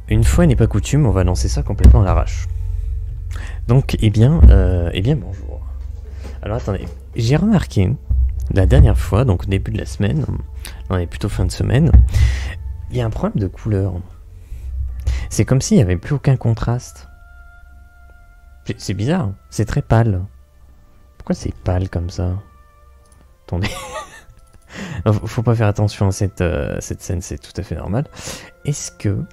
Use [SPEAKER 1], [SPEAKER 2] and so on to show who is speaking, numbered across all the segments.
[SPEAKER 1] Une fois n'est pas coutume, on va lancer ça complètement à l'arrache. Donc, bonjour. Alors attendez, j'ai remarqué la dernière fois, donc au début de la semaine, on est plutôt fin de semaine, il y a un problème de couleur. C'est comme s'il n'y avait plus aucun contraste. C'est bizarre, c'est très pâle. Pourquoi c'est pâle comme ça? Attendez. Faut pas faire attention à cette scène, c'est tout à fait normal. Est-ce qu'il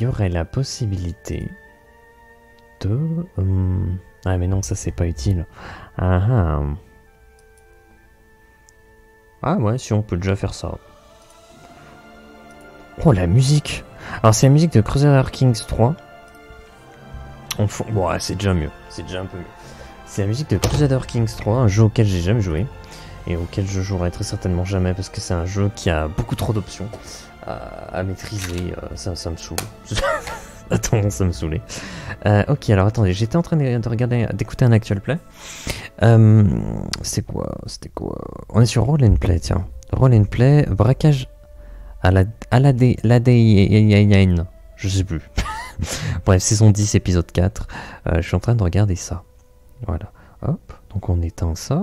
[SPEAKER 1] y aurait la possibilité de... Ah mais non, ça c'est pas utile. Ah ouais, si on peut déjà faire ça. Oh la musique. Alors c'est la musique de Crusader Kings 3. Bon, c'est déjà mieux, c'est déjà un peu mieux. C'est la musique de Crusader Kings 3, un jeu auquel j'ai jamais joué. Et auquel je jouerai très certainement jamais parce que c'est un jeu qui a beaucoup trop d'options à maîtriser. Ça me saoule. A tendance à me saouler. Ok, alors attendez, j'étais en train d'écouter un actual play. C'était quoi? On est sur Roll and Play, tiens. Roll and Play, braquage à la je sais plus. Bref, saison 10, épisode 4. Je suis en train de regarder ça. Voilà. Hop, donc on éteint ça.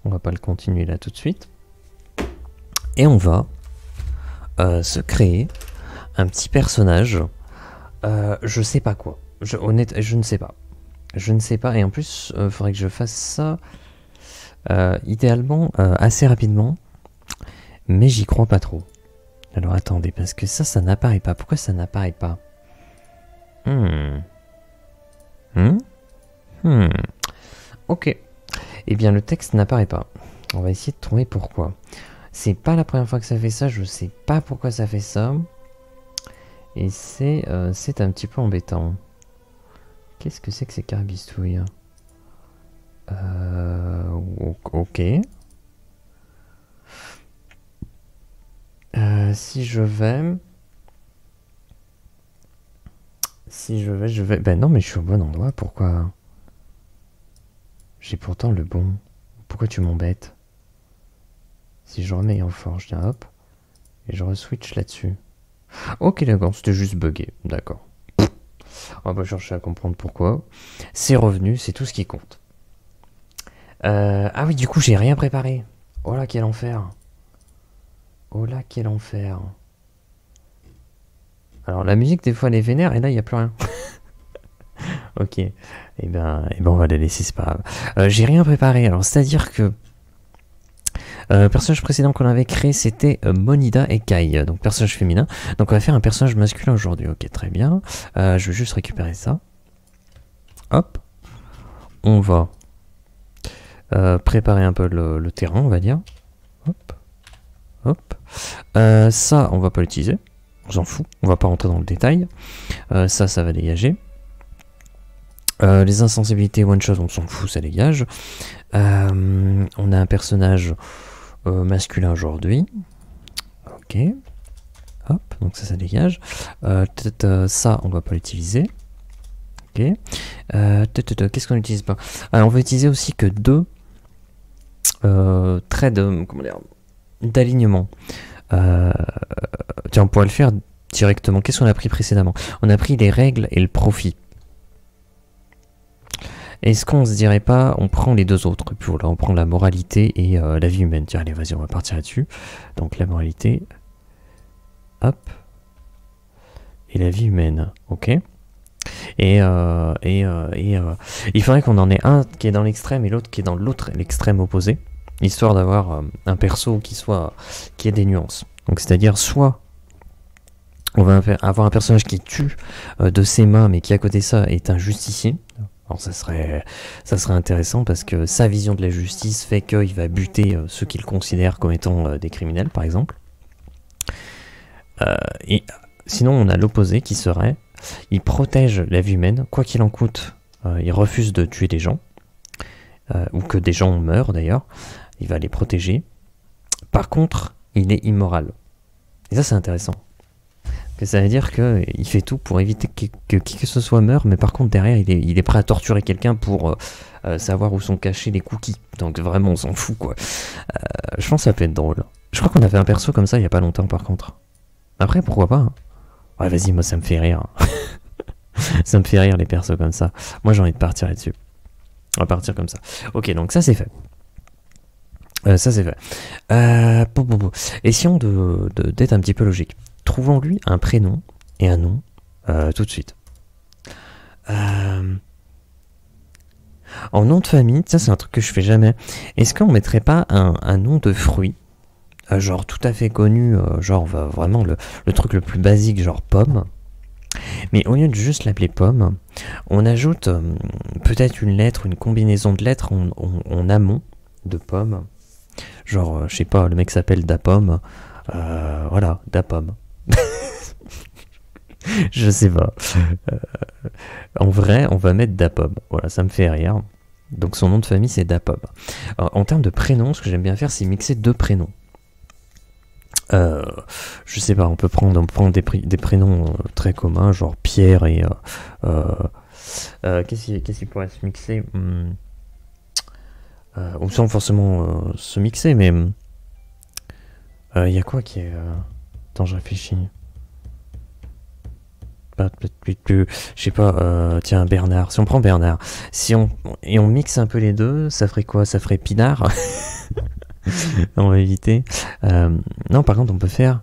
[SPEAKER 1] On va pas le continuer là tout de suite. Et on va se créer un petit personnage. Je sais pas quoi. Je ne sais pas. Je ne sais pas. Et en plus, faudrait que je fasse ça idéalement assez rapidement. Mais j'y crois pas trop. Alors attendez, parce que ça n'apparaît pas. Pourquoi ça n'apparaît pas? Ok. Eh bien, le texte n'apparaît pas. On va essayer de trouver pourquoi. C'est pas la première fois que ça fait ça. Je sais pas pourquoi ça fait ça. Et c'est un petit peu embêtant. Qu'est-ce que c'est que ces carabistouilles? Ok. Si je vais... Ben non, mais je suis au bon endroit. Pourquoi? J'ai pourtant le bon. Pourquoi tu m'embêtes? Si je remets en forge, tiens, hop. Et je re-switch là-dessus. Ok, d'accord, c'était juste bugué. D'accord. On va pas chercher à comprendre pourquoi. C'est revenu, c'est tout ce qui compte. Ah oui, du coup, j'ai rien préparé. Oh là, quel enfer. Oh là, quel enfer. Alors, la musique, des fois, elle est vénère, et là, il n'y a plus rien. Ok. Eh ben, on va la laisser, c'est pas grave. J'ai rien préparé. Alors, c'est-à-dire que le personnage précédent qu'on avait créé, c'était Monida et Kai, donc personnage féminin. Donc, on va faire un personnage masculin aujourd'hui. Ok, très bien. Je vais juste récupérer ça. Hop. On va préparer un peu le terrain, on va dire. Hop. Hop. Ça, on va pas l'utiliser. On s'en fout. On va pas rentrer dans le détail. Ça va dégager. Les insensibilités one shot, on s'en fout, ça dégage. On a un personnage masculin aujourd'hui. Ok. Hop, donc ça dégage. Peut-être ça, on va pas l'utiliser. Ok. Qu'est-ce qu'on n'utilise pas? On va utiliser aussi que deux traits d'alignement. Tiens, on pourrait le faire directement. Qu'est-ce qu'on a pris précédemment? On a pris les règles et le profit. Est-ce qu'on se dirait pas, on prend les deux autres, puis voilà, on prend la moralité et la vie humaine. Tiens, allez, vas-y, on va partir là-dessus. Donc la moralité, hop, et la vie humaine, ok. Et il faudrait qu'on en ait un qui est dans l'extrême et l'autre qui est dans l'extrême opposé, histoire d'avoir un perso qui ait des nuances. Donc c'est-à-dire soit on va avoir un personnage qui tue de ses mains, mais qui à côté de ça est un justicier. Alors ça serait intéressant parce que sa vision de la justice fait qu'il va buter ceux qu'il considère comme étant des criminels, par exemple. Et sinon, on a l'opposé qui serait, il protège la vie humaine, quoi qu'il en coûte. Il refuse de tuer des gens, ou que des gens meurent d'ailleurs. Il va les protéger. Par contre, il est immoral. Et ça, c'est intéressant. Ça veut dire qu'il fait tout pour éviter que qui que ce soit meure, mais par contre derrière il est prêt à torturer quelqu'un pour savoir où sont cachés les cookies. Donc vraiment on s'en fout quoi. Je pense que ça peut être drôle. Je crois qu'on a fait un perso comme ça il y a pas longtemps par contre. Après pourquoi pas hein. Ouais, vas-y, moi ça me fait rire. Ça me fait rire les persos comme ça. Moi j'ai envie de partir là-dessus. On va partir comme ça. Ok, donc ça c'est fait. Ça c'est fait. Essayons d'être un petit peu logique. Trouvons-lui un prénom et un nom tout de suite. En nom de famille, ça c'est un truc que je fais jamais. Est-ce qu'on mettrait pas un nom de fruit, genre tout à fait connu, genre vraiment le truc le plus basique, genre pomme. Mais au lieu de juste l'appeler pomme, on ajoute peut-être une lettre, une combinaison de lettres en amont de pomme. Genre, je sais pas, le mec s'appelle Dapom. Voilà, Dapom. Je sais pas. En vrai, on va mettre Dapom. Voilà, ça me fait rire. Donc son nom de famille, c'est Dapom. En termes de prénoms, ce que j'aime bien faire, c'est mixer deux prénoms. Je sais pas, on peut prendre des prénoms très communs, genre Pierre et... qu'est-ce qui pourrait se mixer ou sans forcément se mixer, mais... y a quoi qui est... Attends, je réfléchis. Peut-être plus... Je sais pas, tiens, Bernard. Si on prend Bernard, et on mixe un peu les deux, ça ferait quoi? Ça ferait Pinard. On va éviter. Non, par contre, on peut faire...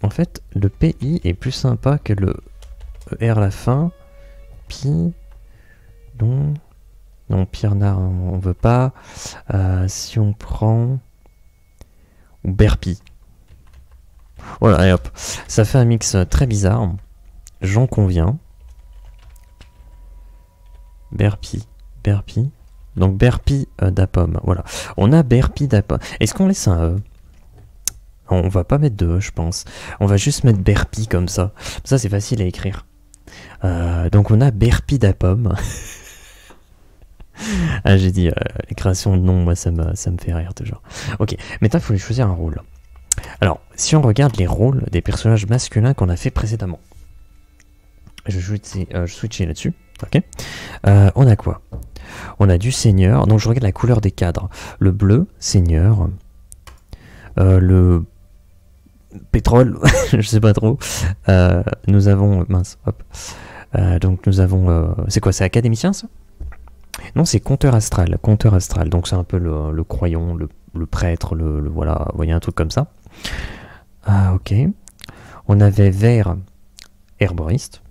[SPEAKER 1] En fait, le PI est plus sympa que le R à la fin. Pi... Non, Pirnard, on veut pas. Si on prend... Ou Berpi. Voilà, et hop. Ça fait un mix très bizarre. J'en conviens. Berpi. Donc Berpi d'Apom. Voilà. On a Berpi d'Apom. Est-ce qu'on laisse un E? On va pas mettre de E, je pense. On va juste mettre Berpi comme ça. Ça, c'est facile à écrire. Donc on a Berpi d'Apom. Ah, j'ai dit, les créations de noms, moi, ça me fait rire toujours. Ok, maintenant, il faut lui choisir un rôle. Alors, si on regarde les rôles des personnages masculins qu'on a fait précédemment, je switchais là-dessus. Ok. On a quoi? On a du seigneur. Donc, je regarde la couleur des cadres. Le bleu, seigneur. Le pétrole, je sais pas trop. Nous avons... Mince, hop. Donc, nous avons... c'est quoi? C'est académicien, ça? Non, c'est conteur astral. Donc c'est un peu le croyant, le prêtre, voilà, vous voyez, un truc comme ça. Ah, ok. On avait vert, herboriste.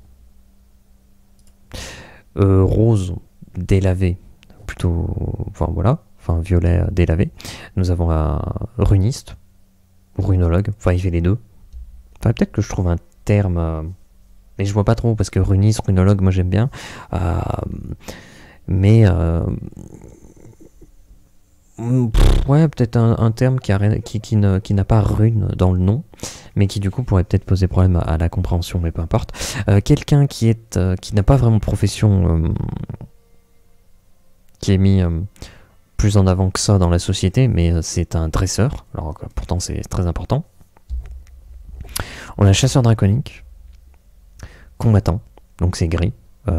[SPEAKER 1] Rose, délavé, plutôt, enfin voilà, enfin violet, délavé. Nous avons un runiste, runologue, enfin il fait les deux. Enfin peut-être que je trouve un terme, mais je vois pas trop, parce que runiste, runologue, moi j'aime bien. Mais ouais, peut-être un terme qui n'a pas rune dans le nom, mais qui du coup pourrait peut-être poser problème à la compréhension, mais peu importe. Quelqu'un qui n'a pas vraiment de profession, qui est mis plus en avant que ça dans la société, mais c'est un dresseur, alors pourtant c'est très important. On a chasseur draconique, combattant, donc c'est gris.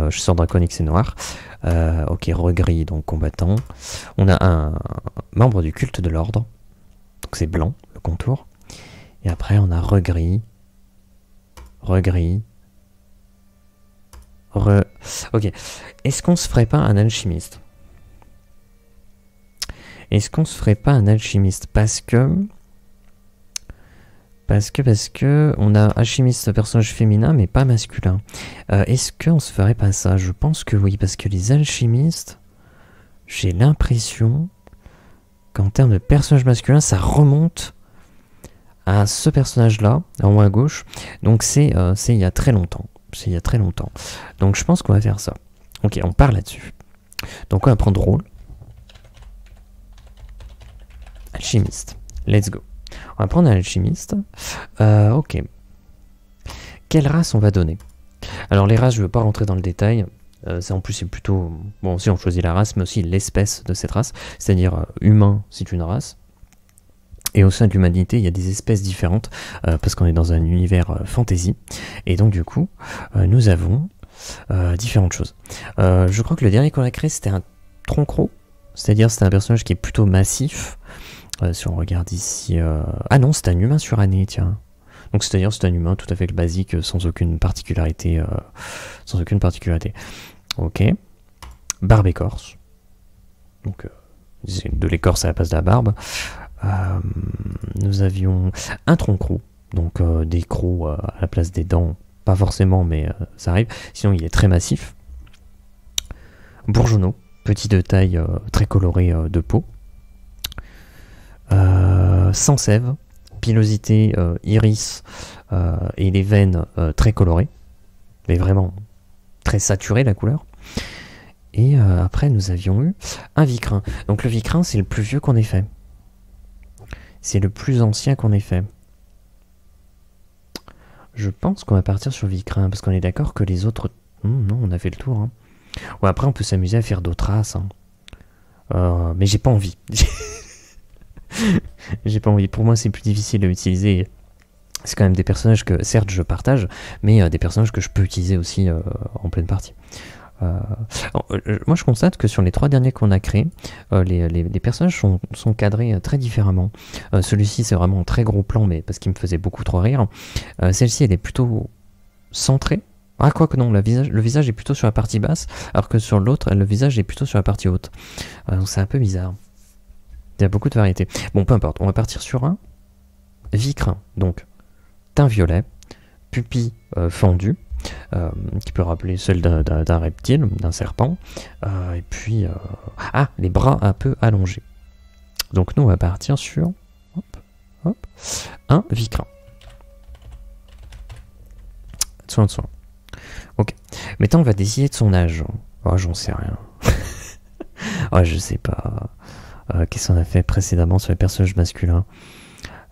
[SPEAKER 1] Chasseur draconique, c'est noir. Ok, regris, donc combattant. On a un membre du culte de l'ordre. Donc c'est blanc, le contour. Et après, on a regris. Ok. Est-ce qu'on se ferait pas un alchimiste? Parce que on a alchimiste personnage féminin mais pas masculin. Est-ce qu'on se ferait pas ça? Je pense que oui, parce que les alchimistes, j'ai l'impression qu'en termes de personnage masculin, ça remonte à ce personnage-là, en haut à gauche. Donc c'est il y a très longtemps. Donc je pense qu'on va faire ça. Ok, on part là-dessus. Donc on va prendre rôle. Alchimiste. Let's go. On va prendre un alchimiste. Ok. Quelle race on va donner? Alors les races, je ne veux pas rentrer dans le détail. En plus, c'est plutôt... Bon, si on choisit la race, mais aussi l'espèce de cette race. C'est-à-dire humain, c'est une race. Et au sein de l'humanité, il y a des espèces différentes. Parce qu'on est dans un univers fantasy. Et donc du coup, nous avons différentes choses. Je crois que le dernier qu'on a créé, c'était un tronc-croc. C'est-à-dire c'est un personnage qui est plutôt massif. Si on regarde ici... Ah non, c'est un humain suranné, tiens. Donc c'est-à-dire c'est un humain tout à fait basique, sans aucune particularité. Sans aucune particularité. Ok. Barbe écorce. Donc de l'écorce à la place de la barbe. Nous avions un tronc croc. Donc des crocs à la place des dents. Pas forcément, mais ça arrive. Sinon il est très massif. Bourgeonneau. Petit de taille, très coloré de peau. Sans sève. Pilosité, iris et les veines très colorées. Mais vraiment très saturée la couleur. Et après nous avions eu un vicrin. Donc le vicrin c'est le plus vieux qu'on ait fait. C'est le plus ancien qu'on ait fait. Je pense qu'on va partir sur vicrin parce qu'on est d'accord que les autres... non, on a fait le tour. Hein. Ouais, après on peut s'amuser à faire d'autres races. Hein. Mais j'ai pas envie. J'ai pas envie. Pour moi c'est plus difficile à utiliser. C'est quand même des personnages que certes je partage, mais des personnages que je peux utiliser aussi en pleine partie. Moi je constate que sur les 3 derniers qu'on a créés, les personnages sont cadrés très différemment. Celui-ci c'est vraiment un très gros plan, mais parce qu'il me faisait beaucoup trop rire. Celle-ci elle est plutôt centrée. Ah quoi que non, le visage est plutôt sur la partie basse, alors que sur l'autre le visage est plutôt sur la partie haute. Donc c'est un peu bizarre. Il y a beaucoup de variétés. Bon peu importe, on va partir sur un vicrin. Donc teint violet, pupille fendue. Qui peut rappeler celle d'un reptile, d'un serpent, et puis les bras un peu allongés. Donc nous on va partir sur un vicrin. Soin de soin. Ok. Maintenant on va décider de son âge. Oh j'en sais rien. Oh je sais pas. Qu'est-ce qu'on a fait précédemment sur les personnages masculins?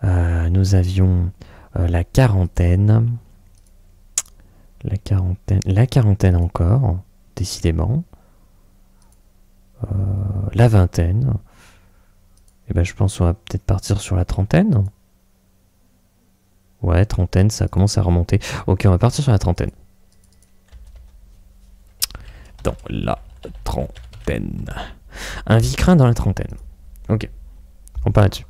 [SPEAKER 1] Nous avions la quarantaine. La quarantaine encore, décidément. La vingtaine. Et ben je pense qu'on va peut-être partir sur la trentaine. Ouais, trentaine, ça commence à remonter. Ok, on va partir sur la trentaine. Dans la trentaine. Un vicrin dans la trentaine. Ok, on part là-dessus.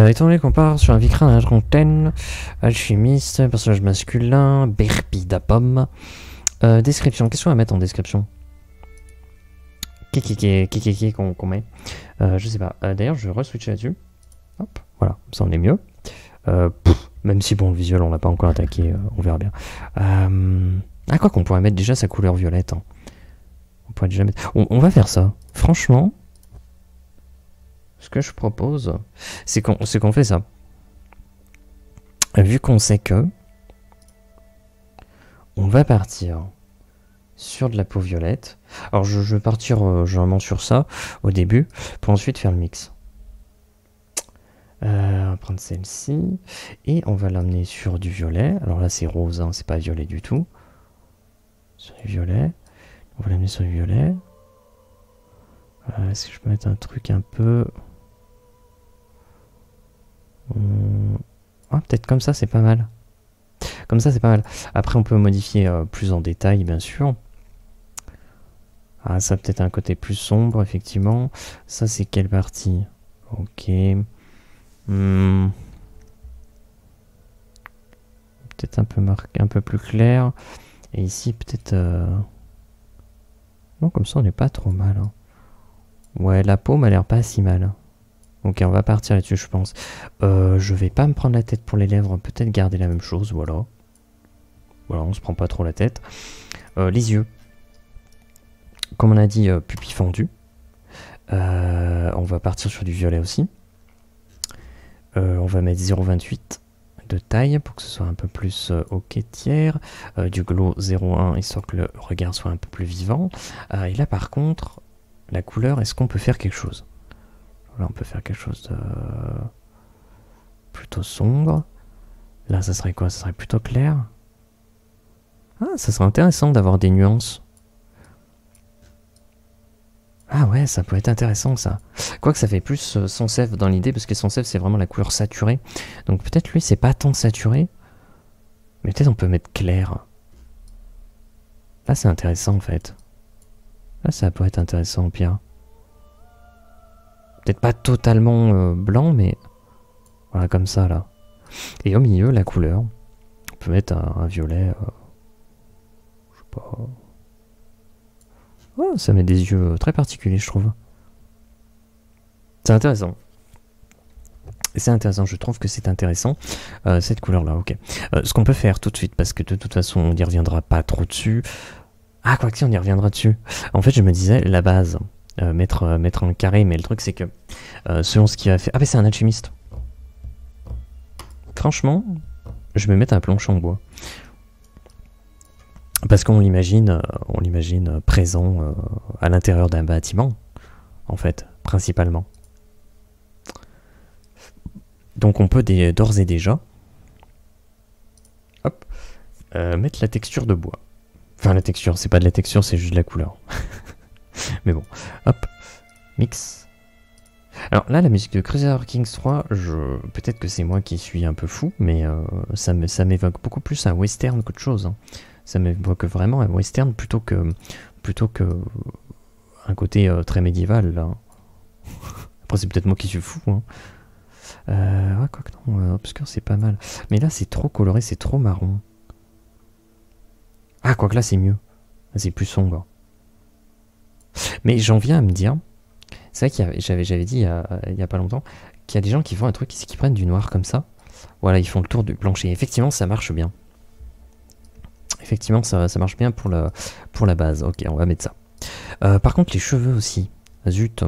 [SPEAKER 1] Étant donné qu'on part sur un vicrin dans la trentaine, alchimiste, personnage masculin, berpida pomme. Description, qu'est-ce qu'on va mettre en description? Qu'on met. Je sais pas. D'ailleurs, je vais re-switcher là-dessus. Hop, voilà, ça en est mieux. Même si bon, le visuel, on l'a pas encore attaqué, on verra bien. Quoi qu'on pourrait mettre déjà sa couleur violette. Hein. On pourrait déjà mettre. On va faire ça. Franchement. Ce que je propose, c'est qu'on fait ça. Vu qu'on sait que on va partir sur de la peau violette. Alors je vais partir généralement sur ça au début, pour ensuite faire le mix. On va prendre celle-ci et on va l'amener sur du violet. Alors là c'est rose, hein, c'est pas violet du tout. Sur du violet. On va l'amener sur du violet. Est-ce que je peux mettre un truc un peu... peut-être comme ça c'est pas mal. Comme ça c'est pas mal. Après on peut modifier plus en détail bien sûr. Ça peut-être un côté plus sombre effectivement. Ça c'est quelle partie? Ok. Peut-être un peu marqué, un peu plus clair. Et ici peut-être... Non comme ça on n'est pas trop mal. Hein. Ouais la peau m'a l'air pas si mal. Ok, on va partir là-dessus, je pense. Je vais pas me prendre la tête pour les lèvres, peut-être garder la même chose, voilà. Voilà, on se prend pas trop la tête. Les yeux. Comme on a dit, pupille fendue. On va partir sur du violet aussi. On va mettre 0,28 de taille pour que ce soit un peu plus ok tiers. Du glow 0,1 histoire que le regard soit un peu plus vivant. Et là par contre, la couleur, est-ce qu'on peut faire quelque chose? Là, on peut faire quelque chose de plutôt sombre. Là, ça serait quoi? Ça serait plutôt clair. Ça serait intéressant d'avoir des nuances. Ah ouais, ça peut être intéressant ça. Quoique ça fait plus sans sève dans l'idée, parce que sans sève c'est vraiment la couleur saturée. Donc peut-être lui c'est pas tant saturé. Mais peut-être on peut mettre clair. Là c'est intéressant en fait. Là, ça pourrait être intéressant au pire. Peut-être pas totalement blanc, mais voilà, comme ça, là. Et au milieu, la couleur. On peut mettre un violet. Je sais pas. Oh, ça met des yeux très particuliers, je trouve. C'est intéressant. C'est intéressant, je trouve que c'est intéressant, cette couleur-là, ok. Ce qu'on peut faire tout de suite, parce que de toute façon, on n'y reviendra pas trop dessus. Ah, quoi que si, on y reviendra dessus. En fait, je me disais, la base, mettre un carré, mais le truc, c'est que, selon ce qu'il va faire... Ah, mais c'est un alchimiste. Franchement, je vais mettre un plancher en bois. Parce qu'on l'imagine présent à l'intérieur d'un bâtiment, en fait, principalement. Donc on peut d'ores et déjà hop, mettre la texture de bois. Enfin la texture, c'est pas de la texture, c'est juste de la couleur. Mais bon, hop, mix. Alors là, la musique de Crusader Kings 3, peut-être que c'est moi qui suis un peu fou, mais ça m'évoque beaucoup plus un western qu'autre chose. Hein. Ça m'évoque vraiment un western plutôt que un côté très médiéval. Là. Après c'est peut-être moi qui suis fou. Hein. Ouais, quoi que non, obscur c'est pas mal. Mais là c'est trop coloré, c'est trop marron. Ah, quoi que là c'est mieux. C'est plus sombre. Mais j'en viens à me dire, c'est vrai que j'avais dit il y a pas longtemps, qu'il y a des gens qui font un truc, qui prennent du noir comme ça. Voilà, ils font le tour du plancher. Effectivement, ça marche bien. Effectivement, ça marche bien pour la base. Ok, on va mettre ça. Par contre, les cheveux aussi. Zut.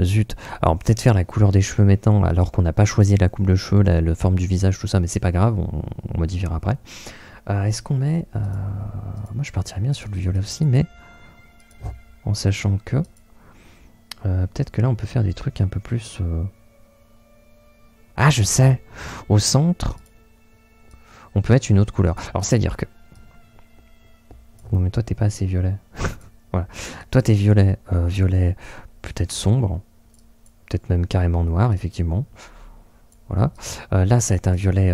[SPEAKER 1] Zut. Alors peut-être faire la couleur des cheveux maintenant, alors qu'on n'a pas choisi la coupe de cheveux, la forme du visage, tout ça, mais c'est pas grave, on modifiera après. Est-ce qu'on met... moi je partirais bien sur le violet aussi, mais en sachant que... peut-être que là on peut faire des trucs un peu plus... Ah, je sais. Au centre, on peut mettre une autre couleur. Alors c'est-à-dire que... Non mais toi t'es pas assez violet. Voilà. Toi t'es violet, violet peut-être sombre. Peut-être même carrément noir, effectivement. Voilà. Là, ça va être un violet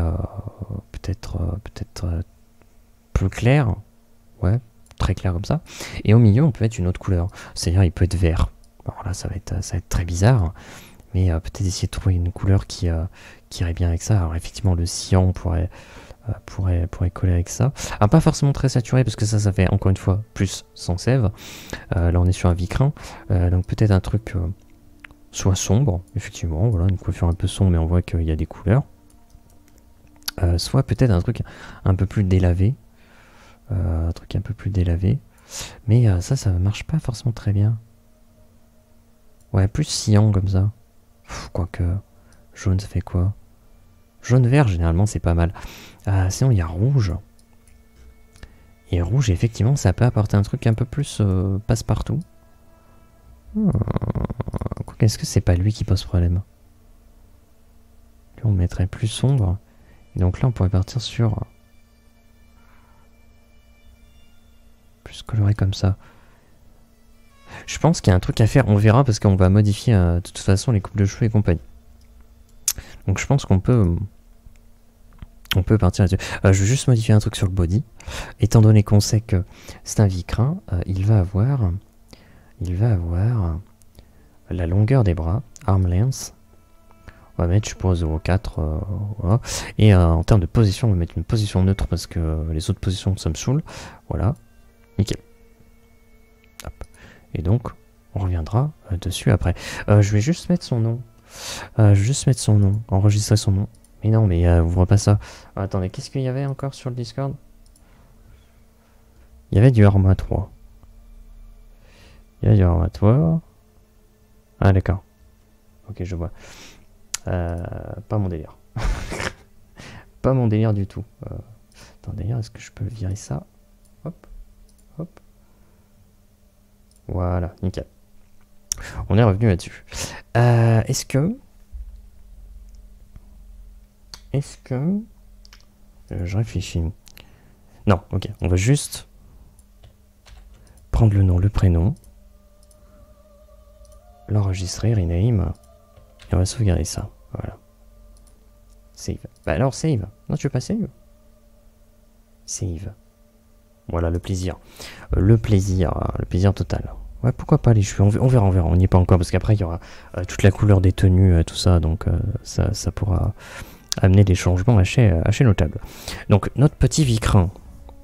[SPEAKER 1] peut-être plus clair. Ouais, très clair comme ça. Et au milieu, on peut mettre une autre couleur. C'est-à-dire, il peut être vert. Alors là, ça va être très bizarre. Mais peut-être essayer de trouver une couleur qui irait bien avec ça. Alors effectivement, le cyan pourrait coller avec ça. Ah, pas forcément très saturé, parce que ça fait encore une fois plus sans sève. Là, on est sur un vicrin. Donc peut-être un truc... soit sombre, effectivement, voilà, une coiffure un peu sombre, mais on voit qu'il y a des couleurs. Soit peut-être un truc un peu plus délavé. Mais ça marche pas forcément très bien. Ouais, plus cyan comme ça. Quoique, jaune, ça fait quoi? Jaune-vert, généralement, c'est pas mal. Sinon, il y a rouge. Et rouge, effectivement, ça peut apporter un truc un peu plus passe-partout. Est-ce que c'est pas lui qui pose problème? Lui, on le mettrait plus sombre. Et donc là, on pourrait partir sur... plus coloré comme ça. Je pense qu'il y a un truc à faire. On verra parce qu'on va modifier de toute façon les coupes de cheveux et compagnie. Donc je pense qu'on peut... on peut partir là-dessus. Je vais juste modifier un truc sur le body. Étant donné qu'on sait que c'est un vicrin, il va avoir la longueur des bras, arm length. On va mettre, je suppose, 0,4. Voilà. Et en termes de position, on va mettre une position neutre parce que les autres positions, ça me saoule. Voilà. Nickel. Hop. Et donc, on reviendra dessus après. Je vais juste mettre son nom. Enregistrer son nom. Mais non, mais ouvre pas ça. Attendez, qu'est-ce qu'il y avait encore sur le Discord? Il y avait du armatoire. Ah, d'accord. Ok, je vois. Pas mon délire. Pas mon délire du tout. Attends, d'ailleurs, est-ce que je peux virer ça? Hop, hop. Voilà, nickel. On est revenu là-dessus. Est-ce que... je réfléchis. Non, ok. On va juste prendre le nom, le prénom. L'enregistrer, rename. Et on va sauvegarder ça. Voilà. Save. Bah alors, save. Non, tu veux pas save? Save. Voilà le plaisir. Le plaisir total. Ouais, pourquoi pas les cheveux, on verra, on n'y est pas encore, parce qu'après il y aura toute la couleur des tenues, tout ça, donc ça pourra amener des changements assez notables. Donc notre petit vicrin,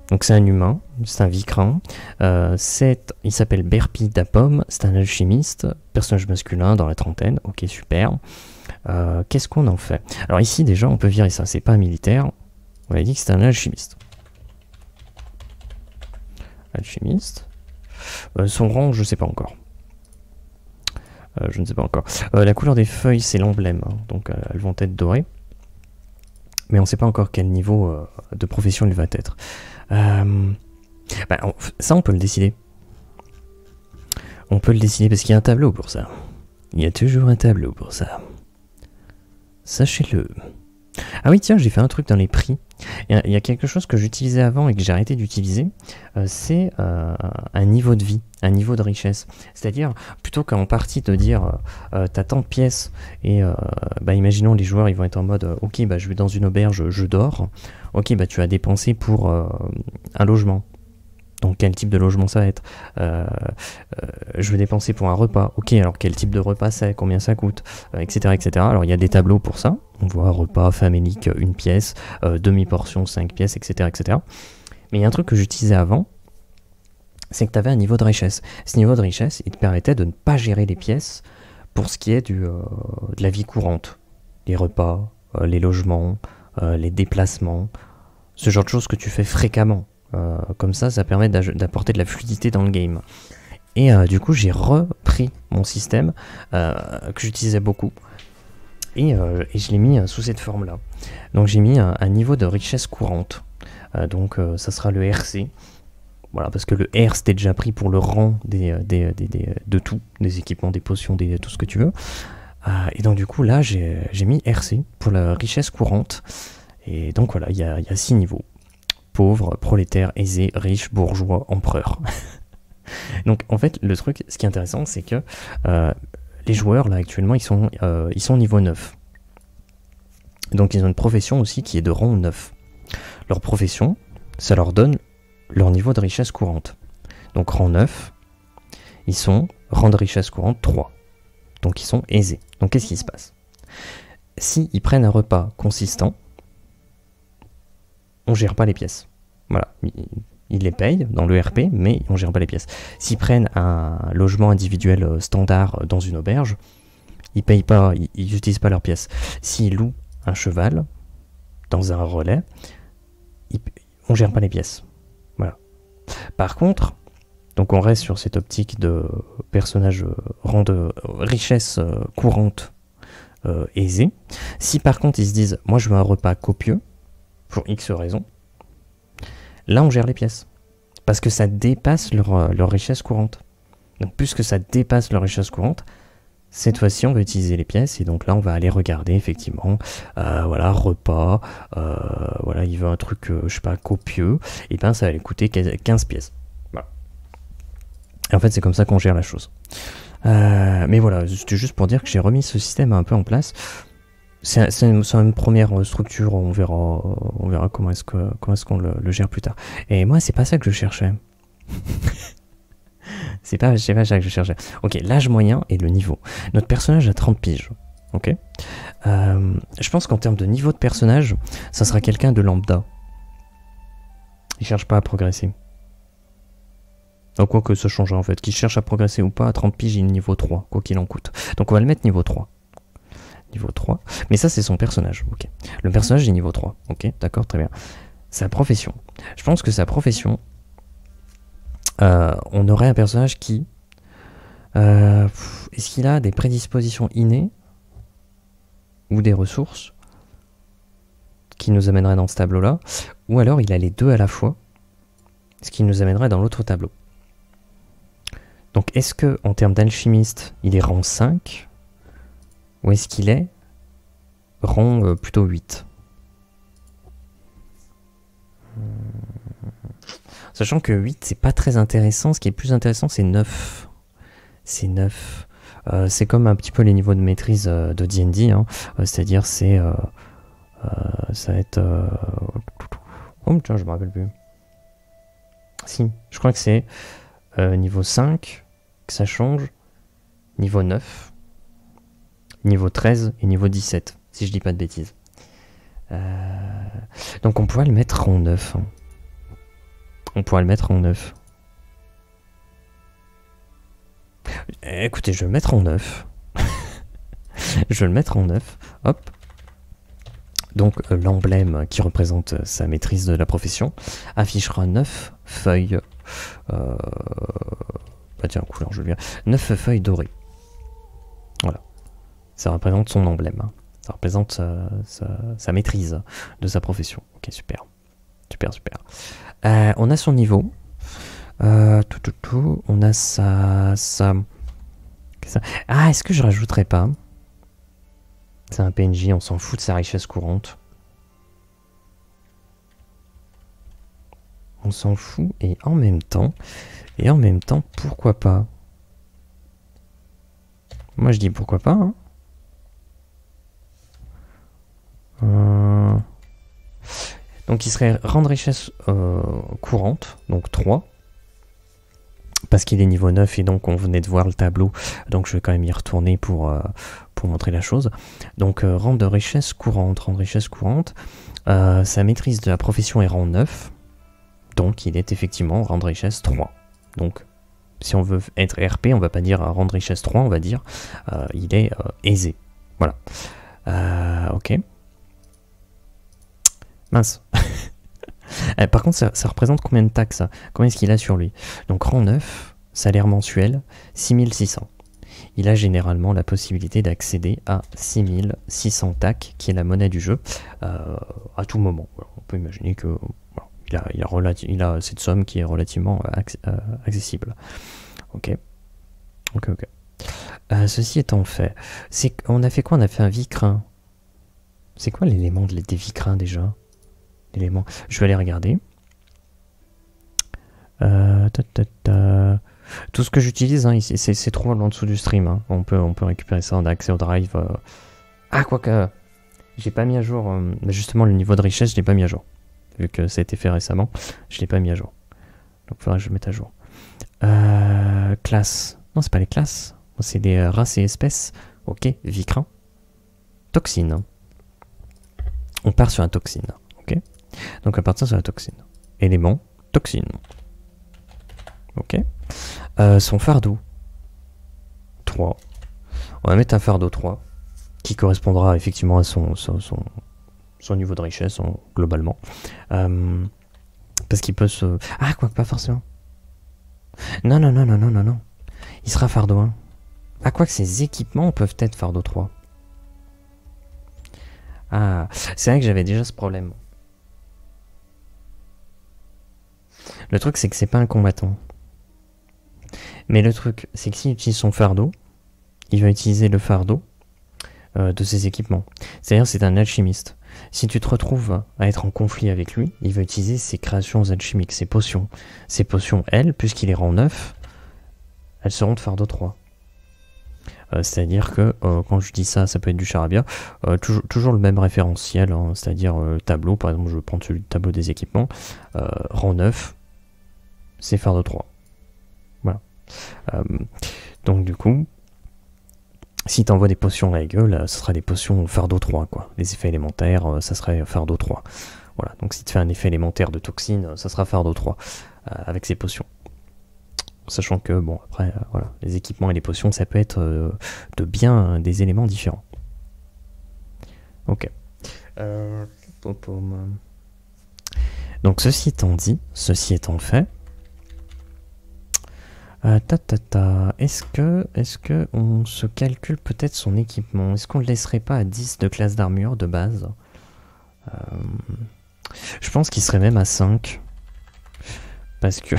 [SPEAKER 1] donc c'est un humain, c'est un vicrin, il s'appelle Berpi Dapom, c'est un alchimiste, personnage masculin dans la trentaine, ok super. Qu'est-ce qu'on en fait? Alors ici déjà on peut virer ça, c'est pas un militaire, on a dit que c'est un alchimiste. Alchimiste. Son rang, je sais pas encore. Je ne sais pas encore. La couleur des feuilles, c'est l'emblème, hein, donc elles vont être dorées. Mais on ne sait pas encore quel niveau de profession il va être. Ça, on peut le décider. On peut le décider parce qu'il y a un tableau pour ça. Il y a toujours un tableau pour ça. Sachez-le. Ah oui, tiens, j'ai fait un truc dans les prix. Il y a quelque chose que j'utilisais avant et que j'ai arrêté d'utiliser, c'est un niveau de vie, un niveau de richesse. C'est-à-dire, plutôt qu'en partie de dire t'as tant de pièces et imaginons les joueurs ils vont être en mode ok je vais dans une auberge, je dors. Ok tu as dépensé pour un logement. Donc quel type de logement ça va être? Je vais dépenser pour un repas. Ok, alors quel type de repas c'est? Combien ça coûte? Etc. etc. Alors il y a des tableaux pour ça. On voit repas famélique, une pièce, demi-portion, 5 pièces, etc. etc. Mais il y a un truc que j'utilisais avant, c'est que tu avais un niveau de richesse. Ce niveau de richesse, il te permettait de ne pas gérer les pièces pour ce qui est de la vie courante. Les repas, les logements, les déplacements, ce genre de choses que tu fais fréquemment. Comme ça permet d'apporter de la fluidité dans le game. Et du coup, j'ai repris mon système que j'utilisais beaucoup et je l'ai mis sous cette forme-là. Donc j'ai mis un niveau de richesse courante. Donc ça sera le RC. Voilà, parce que le R c'était déjà pris pour le rang de tout, des équipements, des potions, tout ce que tu veux. Et donc du coup là, j'ai mis RC pour la richesse courante. Et donc voilà, il y a 6 niveaux. Pauvre, prolétaire, aisé, riche, bourgeois, empereur. Donc en fait le truc, ce qui est intéressant, c'est que les joueurs là actuellement ils sont niveau 9. Donc ils ont une profession aussi qui est de rang 9. Leur profession, ça leur donne leur niveau de richesse courante. Donc rang 9, ils sont rang de richesse courante 3. Donc ils sont aisés. Donc qu'est-ce qui se passe? Si ils prennent un repas consistant, on gère pas les pièces. Voilà, ils les payent dans le RP, mais on gère pas les pièces. S'ils prennent un logement individuel standard dans une auberge, ils payent pas, ils utilisent pas leurs pièces. S'ils louent un cheval dans un relais, on gère pas les pièces. Voilà. Par contre, donc on reste sur cette optique de personnage rang de richesse courante aisée. Si par contre ils se disent, moi je veux un repas copieux, pour X raisons, là on gère les pièces. Parce que ça dépasse leur richesse courante. Donc puisque ça dépasse leur richesse courante, cette fois-ci on va utiliser les pièces, et donc là on va aller regarder effectivement, voilà, repas, voilà, il veut un truc, je sais pas, copieux, et bien ça va lui coûter 15 pièces. Voilà. Et en fait c'est comme ça qu'on gère la chose. Mais voilà, c'était juste pour dire que j'ai remis ce système un peu en place. C'est une première structure, on verra comment est-ce qu'on le gère plus tard. Et moi, c'est pas ça que je cherchais. c'est pas ça que je cherchais. Ok, l'âge moyen et le niveau. Notre personnage a 30 piges. Ok. Je pense qu'en termes de niveau de personnage, ça sera quelqu'un de lambda. Il cherche pas à progresser. Donc quoi que ça change en fait. Qu'il cherche à progresser ou pas, à 30 piges, il est niveau 3, quoi qu'il en coûte. Donc on va le mettre niveau 3. Niveau 3. Mais ça, c'est son personnage. Ok. Le personnage est niveau 3. Ok, d'accord, très bien. Sa profession. Je pense que sa profession, on aurait un personnage qui... est-ce qu'il a des prédispositions innées ou des ressources qui nous amèneraient dans ce tableau-là, ou alors il a les deux à la fois, ce qui nous amènerait dans l'autre tableau. Donc est-ce que en termes d'alchimiste, il est rang 5, ou est-ce qu'il est rang plutôt 8? Sachant que 8 c'est pas très intéressant, ce qui est plus intéressant c'est 9. C'est 9. C'est comme un petit peu les niveaux de maîtrise de D&D, hein. C'est-à-dire c'est... ça va être... Oh tiens, je me rappelle plus. Si, je crois que c'est niveau 5 que ça change, niveau 9, niveau 13 et niveau 17, si je dis pas de bêtises. Donc on pourrait le mettre en 9. Hein. On pourrait le mettre en 9. Écoutez, je vais le mettre en 9. Je vais le mettre en 9. Hop. Donc l'emblème qui représente sa maîtrise de la profession affichera 9 feuilles. Bah tiens, couleur, je veux bien. 9 feuilles dorées. Voilà. Ça représente son emblème. Hein. Ça représente sa maîtrise de sa profession. Ok, super. Super, super. On a son niveau. On a sa... Ah, est-ce que je rajouterais pas? C'est un PNJ, on s'en fout de sa richesse courante. On s'en fout et en même temps, pourquoi pas? Moi je dis pourquoi pas. Hein. Donc il serait rang de richesse courante, donc 3. Parce qu'il est niveau 9 et donc on venait de voir le tableau, donc je vais quand même y retourner pour montrer la chose. Donc rang de richesse courante, sa maîtrise de la profession est rang 9, donc il est effectivement rang de richesse 3. Donc si on veut être RP, on va pas dire rang de richesse 3, on va dire il est aisé. Voilà. Ok. Mince. Par contre, ça représente combien de taxes? Combien est-ce qu'il a sur lui? Donc rang 9, salaire mensuel, 6600. Il a généralement la possibilité d'accéder à 6600 TAC, qui est la monnaie du jeu, à tout moment. On peut imaginer que voilà, il a cette somme qui est relativement accessible. Ok. Ceci étant fait, on a fait quoi? On a fait un vicrin. C'est quoi l'élément des vicrins déjà? L'élément. Je vais aller regarder. Tout ce que j'utilise, hein, c'est trop en dessous du stream. Hein. On peut récupérer ça, on a accès au drive. Ah, quoique, j'ai pas mis à jour. Justement, le niveau de richesse, je l'ai pas mis à jour. Vu que ça a été fait récemment, je l'ai pas mis à jour. Donc il faudra que je le mette à jour. Classe. Non, c'est pas les classes. C'est des races et espèces. Ok, vicrin. Toxine. On part sur un toxine. Ok. Donc à partir sur la toxine. Élément, toxine. Ok. Son fardeau. 3. On va mettre un fardeau 3. Qui correspondra effectivement à son niveau de richesse globalement. Parce qu'il peut se... Ah, quoi que pas forcément. Non. Il sera fardeau 1. Ah, quoi que ses équipements peuvent être fardeau 3. Ah, c'est vrai que j'avais déjà ce problème. Le truc, c'est que c'est pas un combattant. Mais le truc, c'est que s'il utilise son fardeau, il va utiliser le fardeau de ses équipements. C'est-à-dire, c'est un alchimiste. Si tu te retrouves à être en conflit avec lui, il va utiliser ses créations alchimiques, ses potions. Ses potions, elles, puisqu'il est rang 9, elles seront de fardeau 3. C'est-à-dire que, quand je dis ça, ça peut être du charabia, toujours le même référentiel, hein, c'est-à-dire tableau, par exemple, je vais prendre celui du tableau des équipements, rang 9, c'est fardeau 3. Voilà. Donc du coup, si tu envoies des potions à la gueule, ce sera des potions fardeau 3, quoi. Les effets élémentaires, ça serait fardeau 3. Voilà, donc si tu fais un effet élémentaire de toxine, ça sera fardeau 3, avec ces potions. Sachant que, bon, après, voilà, les équipements et les potions, ça peut être de bien des éléments différents. Ok. Donc, ceci étant dit, ceci étant fait, est-ce que on se calcule peut-être son équipement? Est-ce qu'on ne le laisserait pas à 10 de classe d'armure de base? Je pense qu'il serait même à 5. Parce que...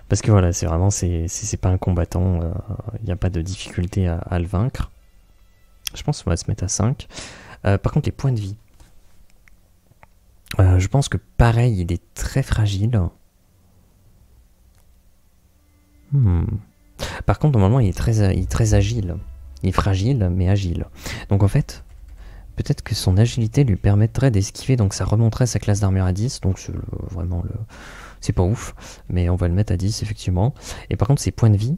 [SPEAKER 1] Parce que voilà, c'est vraiment, c'est pas un combattant, il n'y a pas de difficulté à le vaincre. Je pense qu'on va se mettre à 5. Par contre, les points de vie. Je pense que pareil, il est très fragile. Par contre, normalement, il est très agile. Il est fragile, mais agile. Donc en fait, Peut-être que son agilité lui permettrait d'esquiver, donc ça remonterait sa classe d'armure à 10, donc c'est vraiment le... C'est pas ouf, mais on va le mettre à 10 effectivement. Et par contre ses points de vie,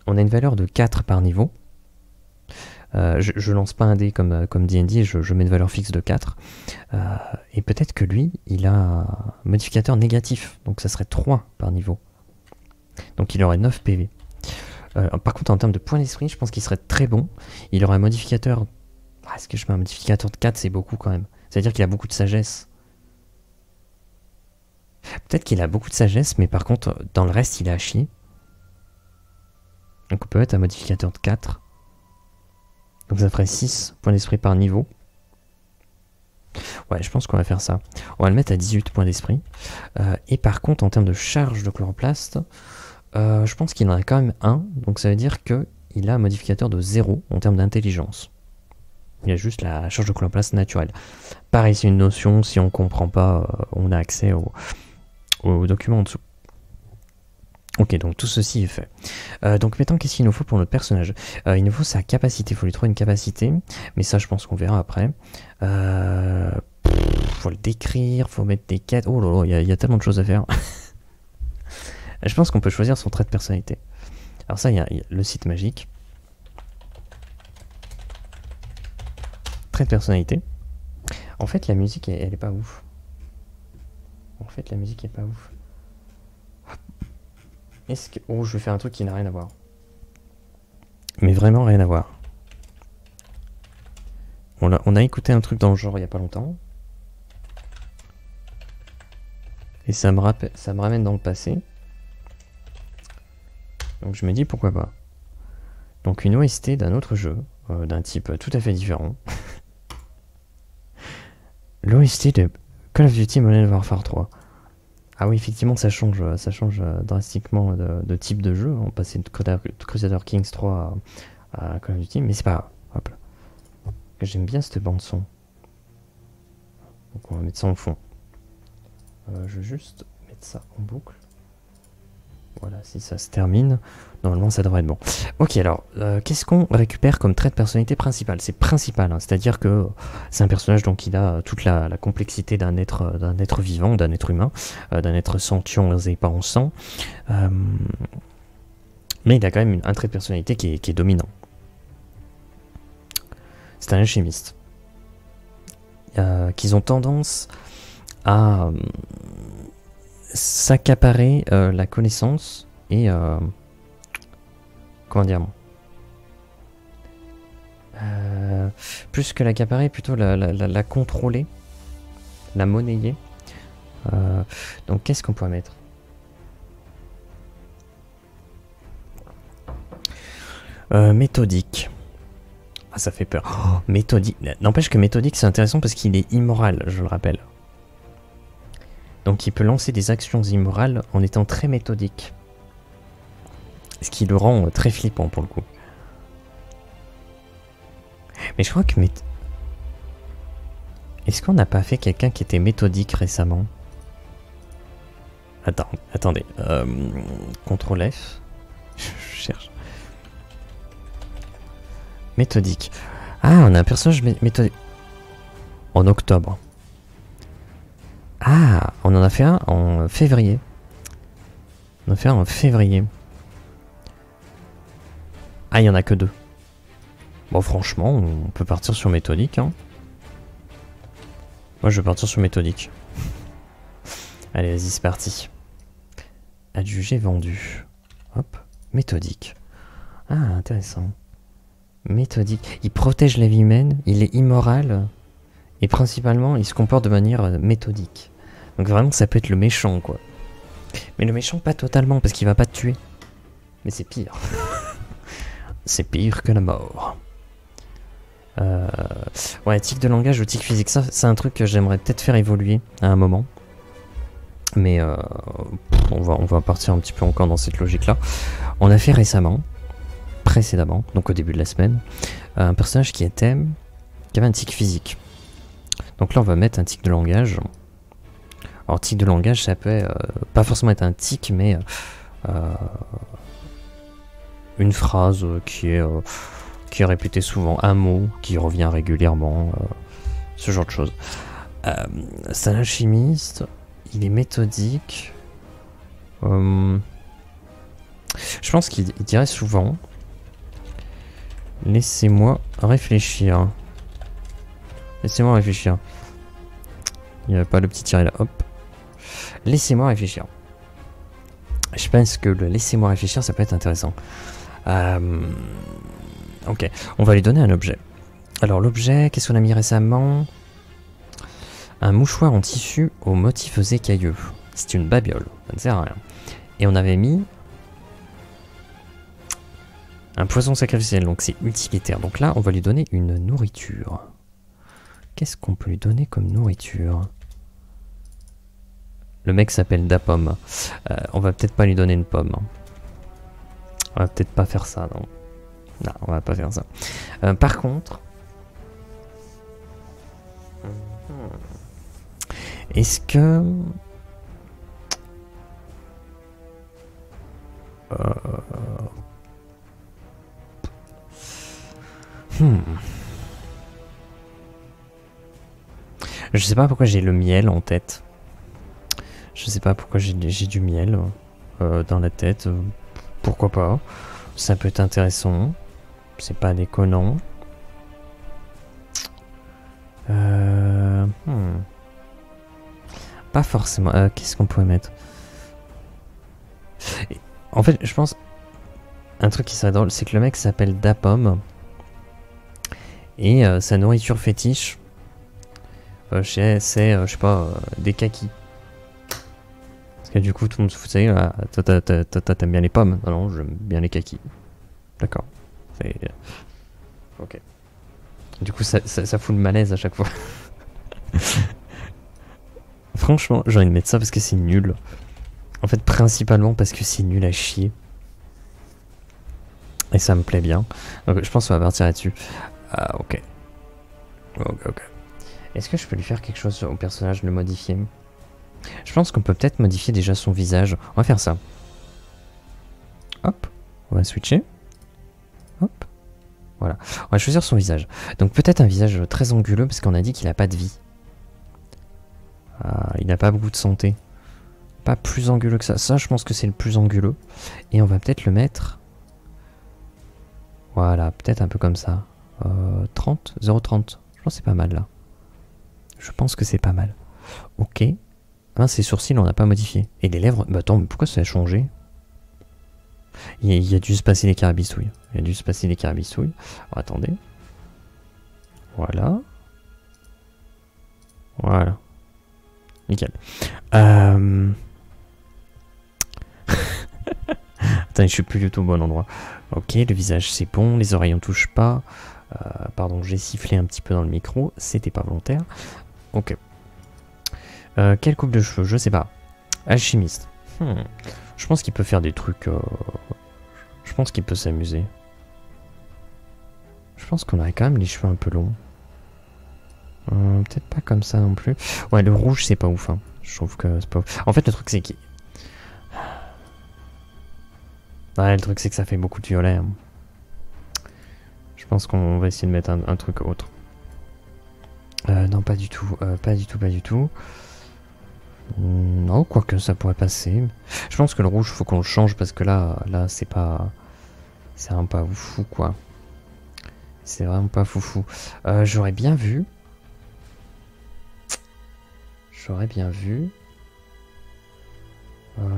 [SPEAKER 1] on a une valeur de 4 par niveau. Je lance pas un dé comme D&D, je mets une valeur fixe de 4. Et peut-être que lui, il a un modificateur négatif, donc ça serait 3 par niveau. Donc il aurait 9 PV. Par contre en termes de points d'esprit, je pense qu'il serait très bon. Il aurait un modificateur... Est-ce que je mets un modificateur de 4? C'est beaucoup quand même. C'est-à-dire qu'il a beaucoup de sagesse. Peut-être qu'il a beaucoup de sagesse, mais par contre, dans le reste, il a à chier. Donc on peut mettre un modificateur de 4. Donc ça ferait 6 points d'esprit par niveau. Ouais, je pense qu'on va faire ça. On va le mettre à 18 points d'esprit. Et par contre, en termes de charge de chloroplaste, je pense qu'il en a quand même un. Donc ça veut dire qu'il a un modificateur de 0 en termes d'intelligence. Il y a juste la charge de chloroplaste naturelle. Pareil, c'est une notion, si on ne comprend pas, on a accès au document en dessous. Ok, donc tout ceci est fait. Donc maintenant, qu'est-ce qu'il nous faut pour notre personnage? Il nous faut sa capacité, il faut lui trouver une capacité, mais ça je pense qu'on verra après. Faut le décrire, faut mettre des quêtes, oh là là, il y a tellement de choses à faire. Je pense qu'on peut choisir son trait de personnalité. Alors ça, il y a le site magique. Trait de personnalité. En fait, la musique, elle est pas ouf. En fait, la musique est pas ouf. Est-ce que... Oh, je vais faire un truc qui n'a rien à voir. Mais vraiment rien à voir. On a écouté un truc dans le genre il y a pas longtemps. Et ça me ramène dans le passé. Donc je me dis pourquoi pas. Donc une OST d'un autre jeu, d'un type tout à fait différent. L'OST de Call of Duty Modern Warfare 3. Ah oui, effectivement, ça change drastiquement de type de jeu. On passait de Crusader Kings 3 à Call of Duty, mais c'est pas grave. Hop là. J'aime bien cette bande son. Donc on va mettre ça en fond. Je vais juste mettre ça en boucle. Voilà, si ça se termine, normalement ça devrait être bon. Ok, alors, qu'est-ce qu'on récupère comme trait de personnalité principal? C'est principal, hein, c'est-à-dire que c'est un personnage donc il a toute la complexité d'un être vivant, d'un être humain, d'un être sentient et pas en sang. Mais il a quand même un trait de personnalité qui est dominant. C'est un alchimiste. Qu'ils ont tendance à s'accaparer la connaissance et comment dire, plus que l'accaparer, plutôt la contrôler, la monnayer. Donc qu'est-ce qu'on pourrait mettre? Méthodique. Ah, ça fait peur. Oh, méthodique. N'empêche que méthodique c'est intéressant parce qu'il est immoral, je le rappelle. Donc il peut lancer des actions immorales en étant très méthodique. Ce qui le rend très flippant pour le coup. Mais je crois que... Est-ce qu'on n'a pas fait quelqu'un qui était méthodique récemment? Attendez. CTRL F. Je cherche. Méthodique. Ah, on a un personnage méthodique. En octobre. Ah, on en a fait un en février. On en a fait un en février. Ah, il n'y en a que 2. Bon, franchement, on peut partir sur méthodique. Hein. Moi, je vais partir sur méthodique. Allez, vas-y, c'est parti. Adjugé vendu. Hop, méthodique. Ah, intéressant. Méthodique. Il protège la vie humaine, il est immoral. Et principalement, il se comporte de manière méthodique. Donc vraiment, ça peut être le méchant, quoi. Mais le méchant, pas totalement, parce qu'il va pas te tuer. Mais c'est pire. C'est pire que la mort. Ouais, tic de langage ou tic physique, ça, c'est un truc que j'aimerais peut-être faire évoluer à un moment. Mais on va partir un petit peu encore dans cette logique-là. On a fait précédemment, donc au début de la semaine, un personnage qui avait un tic physique. Donc là, on va mettre un tic de langage. Alors, tic de langage, ça peut pas forcément être un tic, mais une phrase qui est répétée souvent, un mot qui revient régulièrement. Ce genre de choses. C'est un alchimiste. Il est méthodique. Je pense qu'il dirait souvent... Laissez-moi réfléchir. Laissez-moi réfléchir. Il n'y a pas le petit tiret là. Hop. Laissez-moi réfléchir. Je pense que le laissez-moi réfléchir, ça peut être intéressant. Ok. On va lui donner un objet. Alors l'objet, qu'est-ce qu'on a mis récemment? Un mouchoir en tissu au motif écailleux. C'est une babiole. Ça ne sert à rien. Et on avait mis... un poisson sacrificiel, donc c'est utilitaire. Donc là, on va lui donner une nourriture. Qu'est-ce qu'on peut lui donner comme nourriture? Le mec s'appelle Dapom. On va peut-être pas lui donner une pomme. On va peut-être pas faire ça, non. Non, on va pas faire ça. Par contre... Est-ce que... Je sais pas pourquoi j'ai le miel en tête. Je sais pas pourquoi j'ai du miel dans la tête. Pourquoi pas? Ça peut être intéressant. C'est pas déconnant. Pas forcément. Qu'est-ce qu'on pourrait mettre? En fait, je pense... Un truc qui serait drôle, c'est que le mec s'appelle Dapom. Et sa nourriture fétiche, c'est, je sais pas, des kakis. Parce que du coup, tout le monde se fout, vous savez, toi t'aimes bien les pommes. Non, non, j'aime bien les kakis. D'accord. Ok. Du coup, ça fout le malaise à chaque fois. Franchement, j'ai envie de mettre ça parce que c'est nul. En fait, principalement parce que c'est nul à chier. Et ça me plaît bien. Donc, je pense qu'on va partir là-dessus. Ah, ok. Ok. Est-ce que je peux lui faire quelque chose au personnage, le modifier? Je pense qu'on peut peut-être modifier déjà son visage. On va faire ça. Hop. On va switcher. Hop. Voilà. On va choisir son visage. Donc peut-être un visage très anguleux parce qu'on a dit qu'il n'a pas de vie. Il n'a pas beaucoup de santé. Pas plus anguleux que ça. Ça, je pense que c'est le plus anguleux. Et on va peut-être le mettre... Voilà, peut-être un peu comme ça. 30, 0,30. Je pense que c'est pas mal là. Je pense que c'est pas mal. Ok. Ses sourcils, on n'a pas modifié. Et les lèvres, bah attends, mais pourquoi ça a changé? Il a dû se passer les carabistouilles. Alors, attendez. Voilà. Nickel. Attends, je suis plus du tout au bon endroit. Ok, le visage c'est bon, les oreilles on touche pas. Pardon, j'ai sifflé un petit peu dans le micro, c'était pas volontaire. Ok. Quelle coupe de cheveux? Je sais pas. Alchimiste. Je pense qu'il peut faire des trucs... Je pense qu'il peut s'amuser. Je pense qu'on aurait quand même les cheveux un peu longs. Peut-être pas comme ça non plus. Ouais, le rouge c'est pas ouf. Hein. Je trouve que c'est pas ouf. En fait, le truc c'est qu'il... Ouais, le truc c'est que ça fait beaucoup de violet. Hein. Je pense qu'on va essayer de mettre un truc autre. Non, pas du tout. Pas du tout. Non, quoique ça pourrait passer. Je pense que le rouge, faut qu'on le change parce que là c'est pas... C'est vraiment pas fou, quoi. C'est vraiment pas foufou. J'aurais bien vu...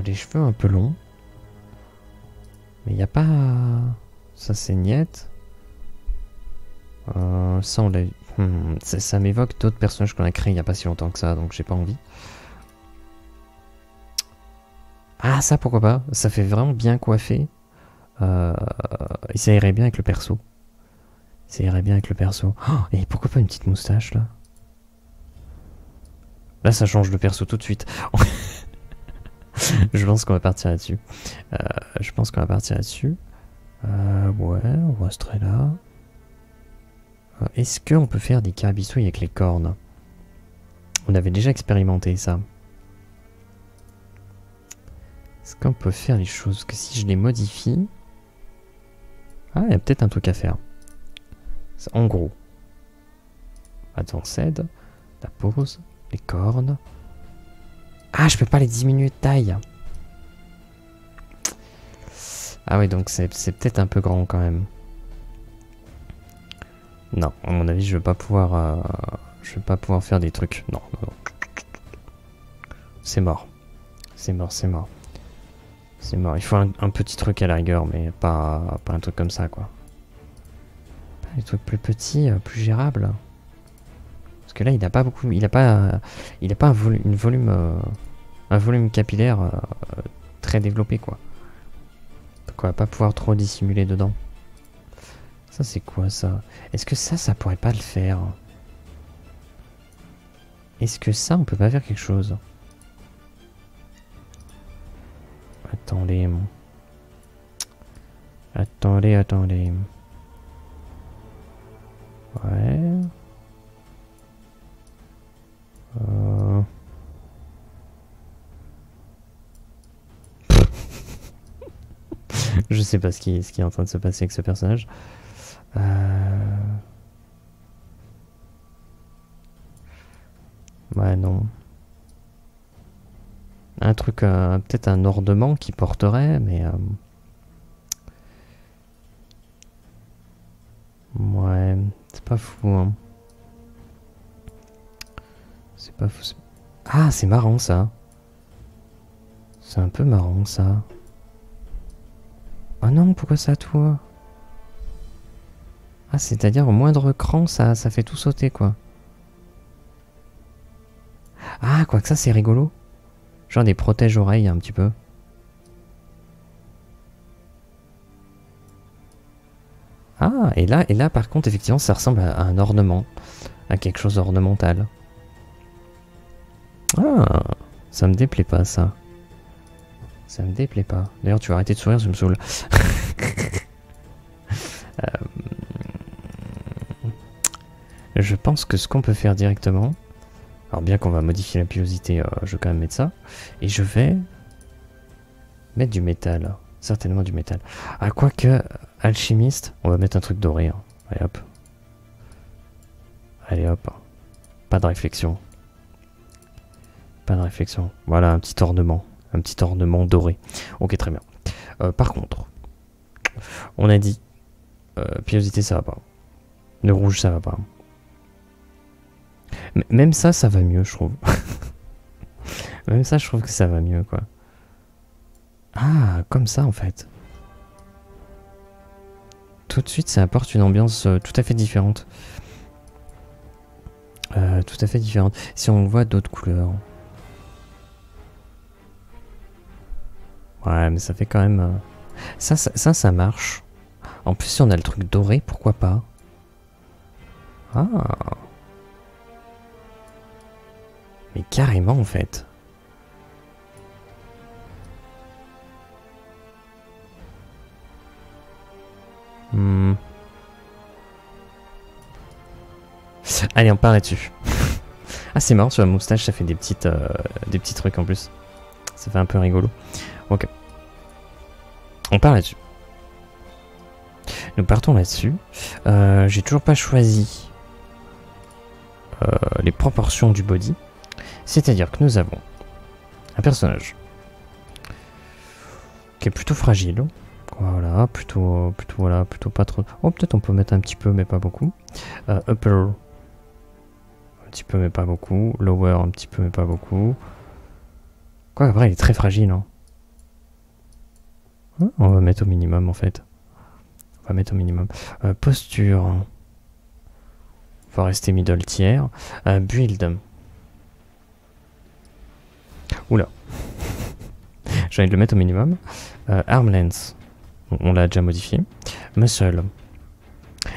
[SPEAKER 1] les cheveux un peu longs. Mais il n'y a pas... Ça c'est niette. Ça on l'a... ça m'évoque d'autres personnages qu'on a créés il n'y a pas si longtemps que ça, donc j'ai pas envie. Ah ça pourquoi pas, ça fait vraiment bien coiffé. Et ça irait bien avec le perso. Oh, et pourquoi pas une petite moustache là? Là ça change de perso tout de suite. Je pense qu'on va partir là-dessus. Ouais, on resterait là. Est-ce qu'on peut faire des carabistouilles avec les cornes? On avait déjà expérimenté ça. Est-ce qu'on peut faire les choses que si je les modifie... Ah, il y a peut-être un truc à faire. En gros. Advanced. La pose. Les cornes. Ah, je peux pas les diminuer de taille. Ah oui, donc c'est peut-être un peu grand quand même. Non, à mon avis, je vais pas pouvoir faire des trucs. Non, non, non. C'est mort. C'est mort, c'est mort. C'est mort. Il faut un petit truc à la rigueur, mais pas un truc comme ça, quoi. Pas des trucs plus petits, plus gérables. Parce que là, il n'a pas beaucoup. Il a pas un volume capillaire très développé, quoi. Donc on va pas pouvoir trop dissimuler dedans. Ça, c'est quoi, ça? Est-ce que ça pourrait pas le faire? Est-ce que ça, on peut pas faire quelque chose? Attendez. Attendez. Ouais. Je sais pas ce qui est en train de se passer avec ce personnage. Ouais, non. Un truc, peut-être un ornement qui porterait, mais... Ouais, c'est pas fou, hein. C'est pas fou. Ah, c'est marrant, ça. C'est un peu marrant, ça. Oh non, pourquoi ça, toi? Ah, c'est-à-dire au moindre cran, ça fait tout sauter, quoi. Ah, quoi que ça, c'est rigolo. Genre des protège-oreilles, un petit peu. Ah, et là, par contre, effectivement, ça ressemble à un ornement. À quelque chose d'ornemental. Ah, ça me déplaît pas, ça. Ça me déplaît pas. D'ailleurs, tu vas arrêter de sourire, ça me saoule. Je pense que ce qu'on peut faire directement... Alors bien qu'on va modifier la pilosité, je vais quand même mettre ça. Et je vais... mettre du métal. Certainement du métal. Ah, quoique, alchimiste, on va mettre un truc doré. Hein. Allez hop. Allez hop. Pas de réflexion. Pas de réflexion. Voilà, un petit ornement. Un petit ornement doré. Ok, très bien. Par contre, on a dit... pilosité, ça va pas. Le rouge, ça va pas. Même ça va mieux, je trouve. Même ça, je trouve que ça va mieux, quoi. Ah, comme ça, en fait. Tout de suite, ça apporte une ambiance tout à fait différente. Tout à fait différente. Si on voit d'autres couleurs... Ouais, mais ça fait quand même... Ça marche. En plus, si on a le truc doré, pourquoi pas? Ah. Mais carrément, en fait. Allez, on part là-dessus. Ah, c'est marrant, sur la moustache, ça fait des petits trucs en plus. Ça fait un peu rigolo. Ok. On part là-dessus. Nous partons là-dessus. J'ai toujours pas choisi les proportions du body. C'est-à-dire que nous avons un personnage qui est plutôt fragile. Voilà, plutôt pas trop. Oh, peut-être on peut mettre un petit peu, mais pas beaucoup. Upper, un petit peu, mais pas beaucoup. Lower, un petit peu, mais pas beaucoup. Quoi, après, il est très fragile. Hein. On va mettre au minimum, en fait. On va mettre au minimum. Posture. On va rester middle tier. Build. Oula. J'ai envie de le mettre au minimum. Arm length. On l'a déjà modifié. Muscle.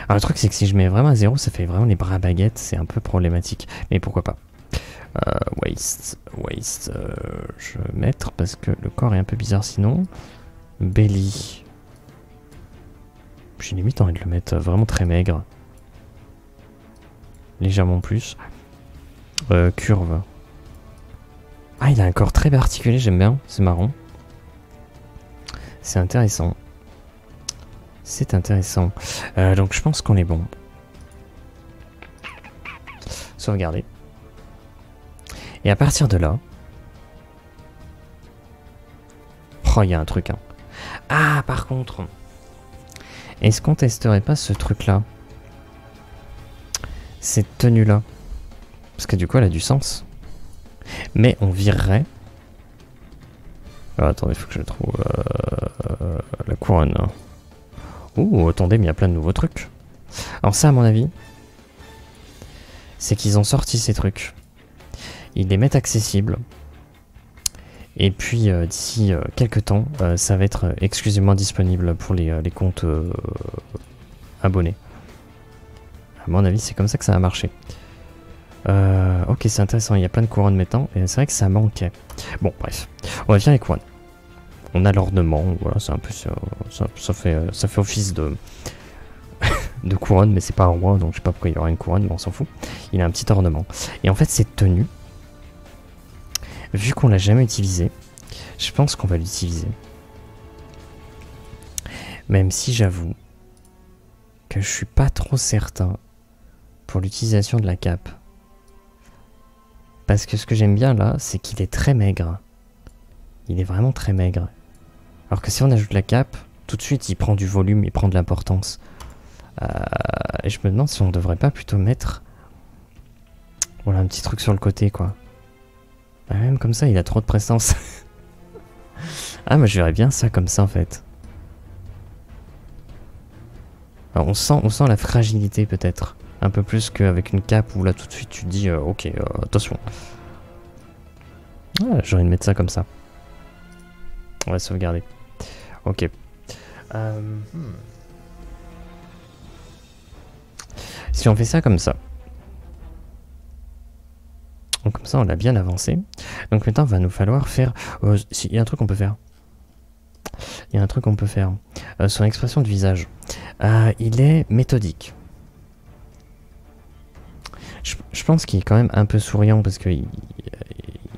[SPEAKER 1] Alors le truc c'est que si je mets vraiment à 0, ça fait vraiment les bras baguettes. C'est un peu problématique. Mais pourquoi pas. Waist. Je vais mettre parce que le corps est un peu bizarre sinon. Belly. J'ai limite envie de le mettre vraiment très maigre. Légèrement plus. Curve. Ah, il a un corps très particulier, j'aime bien. C'est marrant. C'est intéressant. C'est intéressant. Donc je pense qu'on est bon. sauvegarder. Et à partir de là... Oh, il y a un truc, hein. Ah, par contre... Est-ce qu'on testerait pas ce truc-là? Cette tenue-là. Parce que du coup, elle a du sens. Mais on virerait... Oh, attendez, il faut que je trouve la couronne. Ouh, attendez, mais il y a plein de nouveaux trucs. Alors ça, à mon avis, c'est qu'ils ont sorti ces trucs. Ils les mettent accessibles. Et puis, d'ici quelques temps, ça va être exclusivement disponible pour les comptes abonnés. À mon avis, c'est comme ça que ça va marcher. Ok, c'est intéressant, il y a plein de couronnes maintenant, et c'est vrai que ça manquait. Bon, bref, on va faire les couronnes. On a l'ornement, voilà, c'est un peu ça fait office de de couronne, mais c'est pas un roi, donc je sais pas pourquoi il y aura une couronne, mais on s'en fout. Il a un petit ornement. Et en fait, cette tenue, vu qu'on l'a jamais utilisée, je pense qu'on va l'utiliser. Même si j'avoue que je suis pas trop certain pour l'utilisation de la cape. Parce que ce que j'aime bien là, c'est qu'il est très maigre. Il est vraiment très maigre. Alors que si on ajoute la cape, tout de suite il prend du volume, il prend de l'importance. Et je me demande si on devrait pas plutôt mettre... Voilà, un petit truc sur le côté quoi. Bah, même comme ça, il a trop de présence. Ah, mais je verrais bien ça comme ça en fait. Alors, on sent la fragilité peut-être. Un peu plus qu'avec une cape où là tout de suite tu te dis ok, attention. Ah, j'ai envie de mettre ça comme ça. On va sauvegarder. Ok. Si on fait ça comme ça. Donc comme ça on l'a bien avancé. Donc maintenant il va nous falloir faire... il y a un truc qu'on peut faire. Il y a un truc qu'on peut faire. Son expression de visage. Il est méthodique. Je pense qu'il est quand même un peu souriant parce qu'il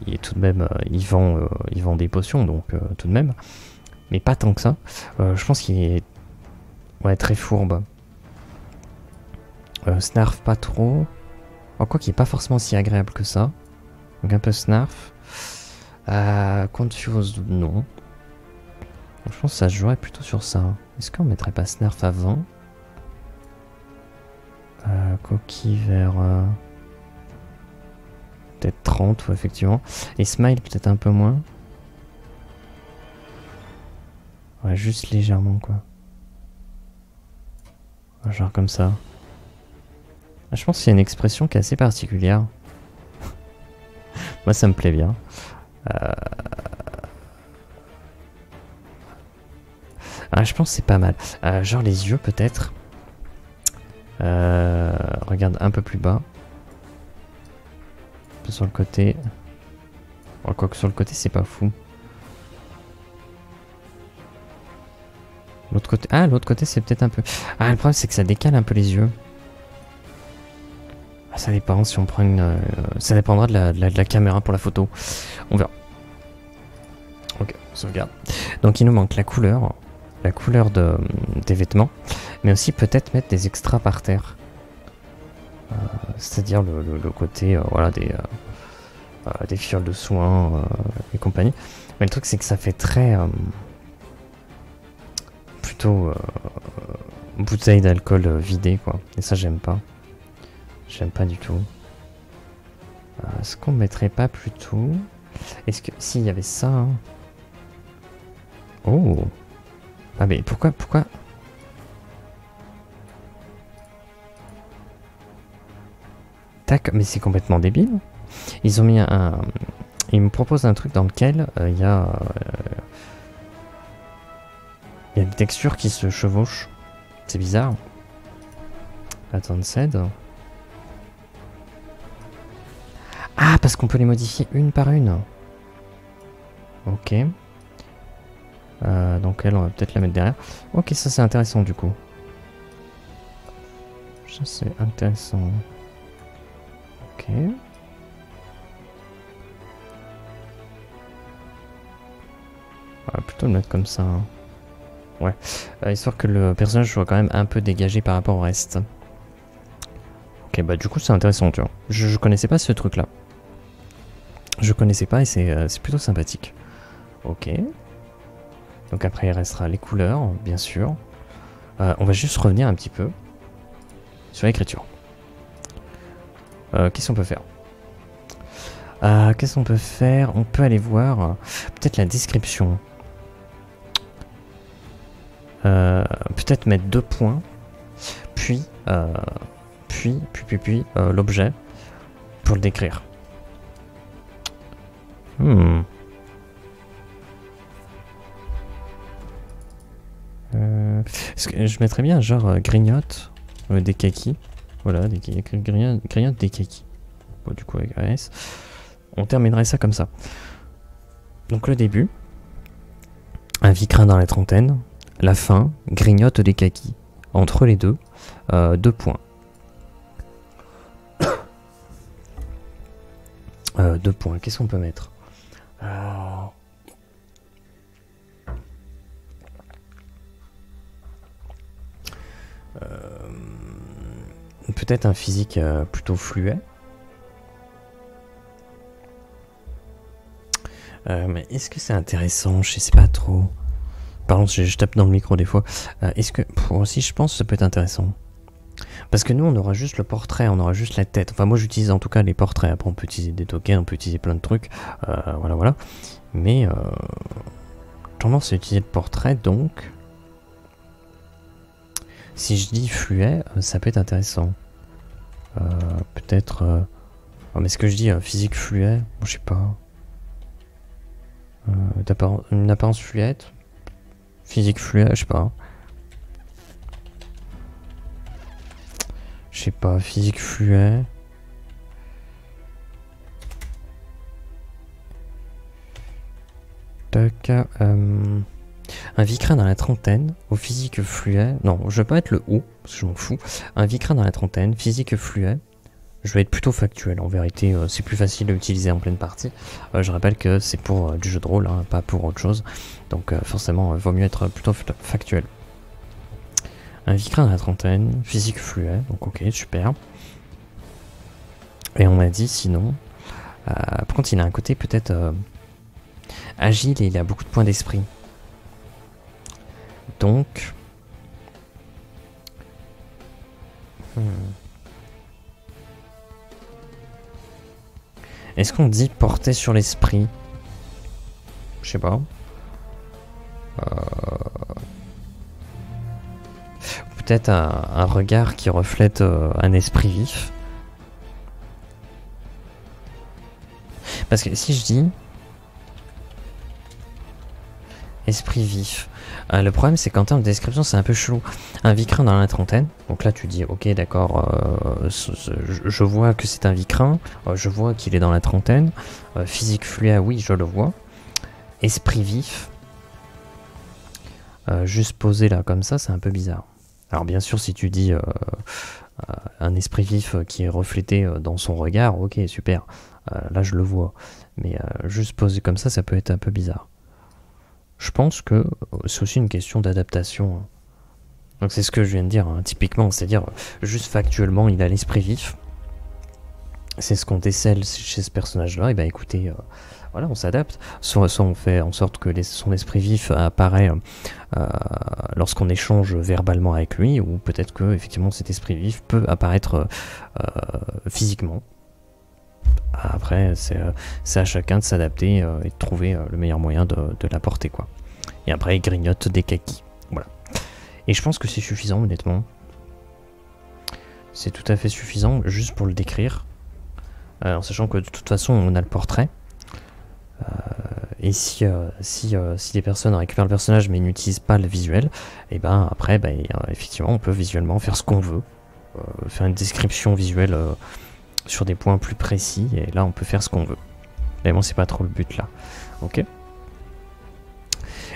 [SPEAKER 1] est tout de même... il vend des potions, donc tout de même. Mais pas tant que ça. Je pense qu'il est... Ouais, très fourbe. Snarf pas trop. Quoi qu'il n'est pas forcément si agréable que ça. Donc un peu snarf. Confuse, non. Je pense que ça se jouerait plutôt sur ça. Est-ce qu'on mettrait pas snarf avant? Coquille vers... peut-être 30, ouais, effectivement. Et smile peut-être un peu moins. Ouais, juste légèrement, quoi. Genre comme ça. Je pense qu'il y a une expression qui est assez particulière. Moi, ça me plaît bien. Je pense que c'est pas mal. Genre les yeux, peut-être. Regarde un peu plus bas. Un peu sur le côté. Quoique sur le côté, c'est pas fou. L'autre côté... Ah, l'autre côté, c'est peut-être un peu... le problème, c'est que ça décale un peu les yeux. Ça dépend si on prend une... ça dépendra de la caméra pour la photo. On verra. Ok, on sauvegarde. Donc il nous manque la couleur des vêtements, mais aussi peut-être mettre des extras par terre. C'est-à-dire le côté voilà, des fioles de soins et compagnie. Mais le truc c'est que ça fait très... plutôt bouteille d'alcool vidée quoi. Et ça j'aime pas. J'aime pas du tout. Est-ce qu'on mettrait pas plutôt... Est-ce que... S'il y avait ça... Hein... Oh. Ah mais pourquoi... Tac, mais c'est complètement débile. Ils ont mis un... Ils me proposent un truc dans lequel il y a... Il y a des textures qui se chevauchent. C'est bizarre. Attends, cède. Ah, parce qu'on peut les modifier une par une. Ok. Donc elle, on va peut-être la mettre derrière. Ok, ça c'est intéressant du coup. Ça c'est intéressant. Ok. On va plutôt le mettre comme ça. Hein. Ouais. Histoire que le personnage soit quand même un peu dégagé par rapport au reste. Ok, bah du coup c'est intéressant, tu vois. Je connaissais pas ce truc là. Je connaissais pas et c'est plutôt sympathique. Ok. Donc après il restera les couleurs, bien sûr. On va juste revenir un petit peu sur l'écriture. Qu'est-ce qu'on peut faire? Qu'est-ce qu'on peut faire? On peut aller voir peut-être la description. Peut-être mettre 2 points, puis l'objet pour le décrire. Je mettrais bien genre grignote des kakis. Voilà, grignote des kakis. Bon, du coup avec AS. On terminerait ça comme ça. Donc le début, un vicrin dans la trentaine. La fin, grignote des kakis. Entre les deux, 2 points. 2 points, qu'est-ce qu'on peut mettre? Peut-être un physique plutôt fluet. Mais est-ce que c'est intéressant? Je sais pas trop. Pardon, je tape dans le micro des fois. Est-ce que... aussi, je pense que ça peut être intéressant. Parce que nous, on aura juste le portrait, on aura juste la tête. Enfin, moi, j'utilise en tout cas les portraits. Après, on peut utiliser des tokens, on peut utiliser plein de trucs. Voilà. Mais... tendance à utiliser le portrait, donc... Si je dis fluet, ça peut être intéressant. Peut-être... mais ce que je dis, physique fluet, bon, je sais pas. Une apparence fluette. Physique fluet, je sais pas. Je sais pas, physique fluet. Tac. Un vicrin dans la trentaine, au physique fluet. Non, je vais pas être le ou, parce que je m'en fous. Un vicrin dans la trentaine, physique fluet. Je vais être plutôt factuel, en vérité, c'est plus facile à utiliser en pleine partie. Je rappelle que c'est pour du jeu de rôle, hein, pas pour autre chose. Donc forcément, vaut mieux être plutôt factuel. Un vicrin dans la trentaine, physique fluet, donc ok, super. Et on m'a dit sinon, par contre il a un côté peut-être agile et il a beaucoup de points d'esprit. Donc... Est-ce qu'on dit porter sur l'esprit? Je sais pas. Peut-être un regard qui reflète un esprit vif. Parce que si je dis esprit vif, le problème c'est qu'en termes de description c'est un peu chelou. Un vicrin dans la trentaine, donc là tu dis ok d'accord, je vois que c'est un vicrin, je vois qu'il est dans la trentaine, physique fluet oui je le vois, esprit vif, juste posé là comme ça c'est un peu bizarre. Alors bien sûr si tu dis un esprit vif qui est reflété dans son regard, ok super, là je le vois, mais juste posé comme ça peut être un peu bizarre. Je pense que c'est aussi une question d'adaptation. Donc c'est ce que je viens de dire, hein, typiquement, c'est-à-dire juste factuellement, il a l'esprit vif. C'est ce qu'on décèle chez ce personnage-là. Et ben écoutez, voilà, on s'adapte. Soit on fait en sorte que son esprit vif apparaît lorsqu'on échange verbalement avec lui, ou peut-être que effectivement cet esprit vif peut apparaître physiquement. Après, c'est à chacun de s'adapter et de trouver le meilleur moyen de l'apporter, quoi. Et après, il grignote des kakis. Voilà. Et je pense que c'est suffisant, honnêtement. C'est tout à fait suffisant, juste pour le décrire. En sachant que de toute façon, on a le portrait. Et si des personnes récupèrent le personnage mais n'utilisent pas le visuel, et ben après, effectivement, on peut visuellement faire ce qu'on veut. Faire une description visuelle... sur des points plus précis, et là on peut faire ce qu'on veut. Mais bon, c'est pas trop le but là. Ok.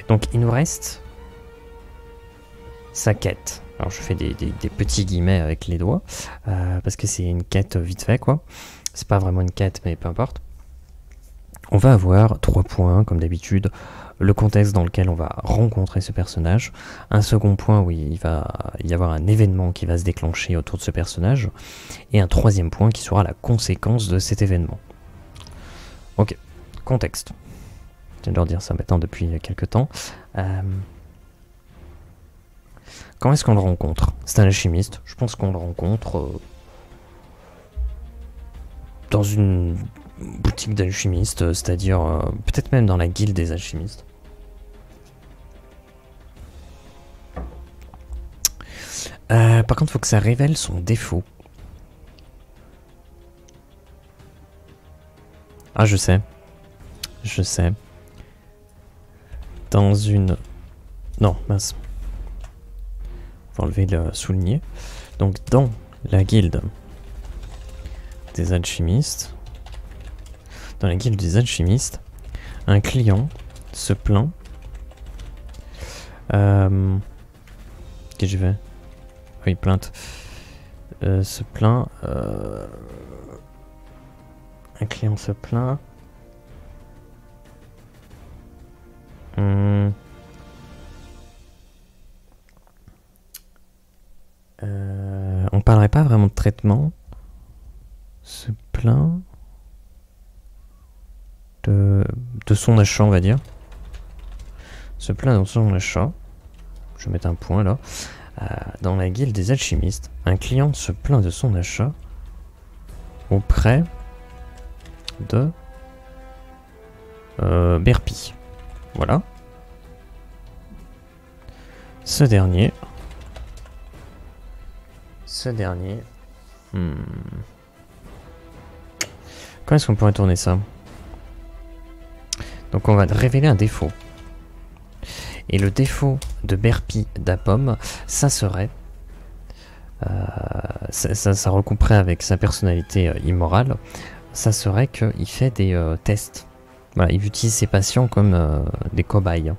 [SPEAKER 1] Donc il nous reste sa quête. Alors je fais des petits guillemets avec les doigts, parce que c'est une quête vite fait quoi. C'est pas vraiment une quête, mais peu importe. on va avoir 3 points, comme d'habitude, le contexte dans lequel on va rencontrer ce personnage, un second point où il va y avoir un événement qui va se déclencher autour de ce personnage, et un troisième point qui sera la conséquence de cet événement. Ok, contexte. Je viens de leur dire ça maintenant depuis quelques temps. Quand est-ce qu'on le rencontre? C'est un alchimiste, je pense qu'on le rencontre dans une boutique d'alchimistes, c'est-à-dire peut-être même dans la guilde des alchimistes. Par contre, il faut que ça révèle son défaut. Ah, je sais. Je sais. Dans une... Non, mince. Faut enlever le souligner. Donc, dans la guilde des alchimistes... Dans la guilde des alchimistes, un client se plaint... Qu'est-ce que j'ai fait? Oui, plainte. Se plaint... Un client se plaint... On parlerait pas vraiment de traitement. Se plaint de son achat, on va dire. Se plaint de son achat. Je vais mettre un point là. Dans la guilde des alchimistes, un client se plaint de son achat auprès de Berpi. Voilà. Ce dernier. Comment est-ce qu'on pourrait tourner ça? Donc on va révéler un défaut. Et le défaut de Berpi d'Apom, ça serait... ça recouperait avec sa personnalité immorale. Ça serait qu'il fait des tests. Voilà, il utilise ses patients comme des cobayes.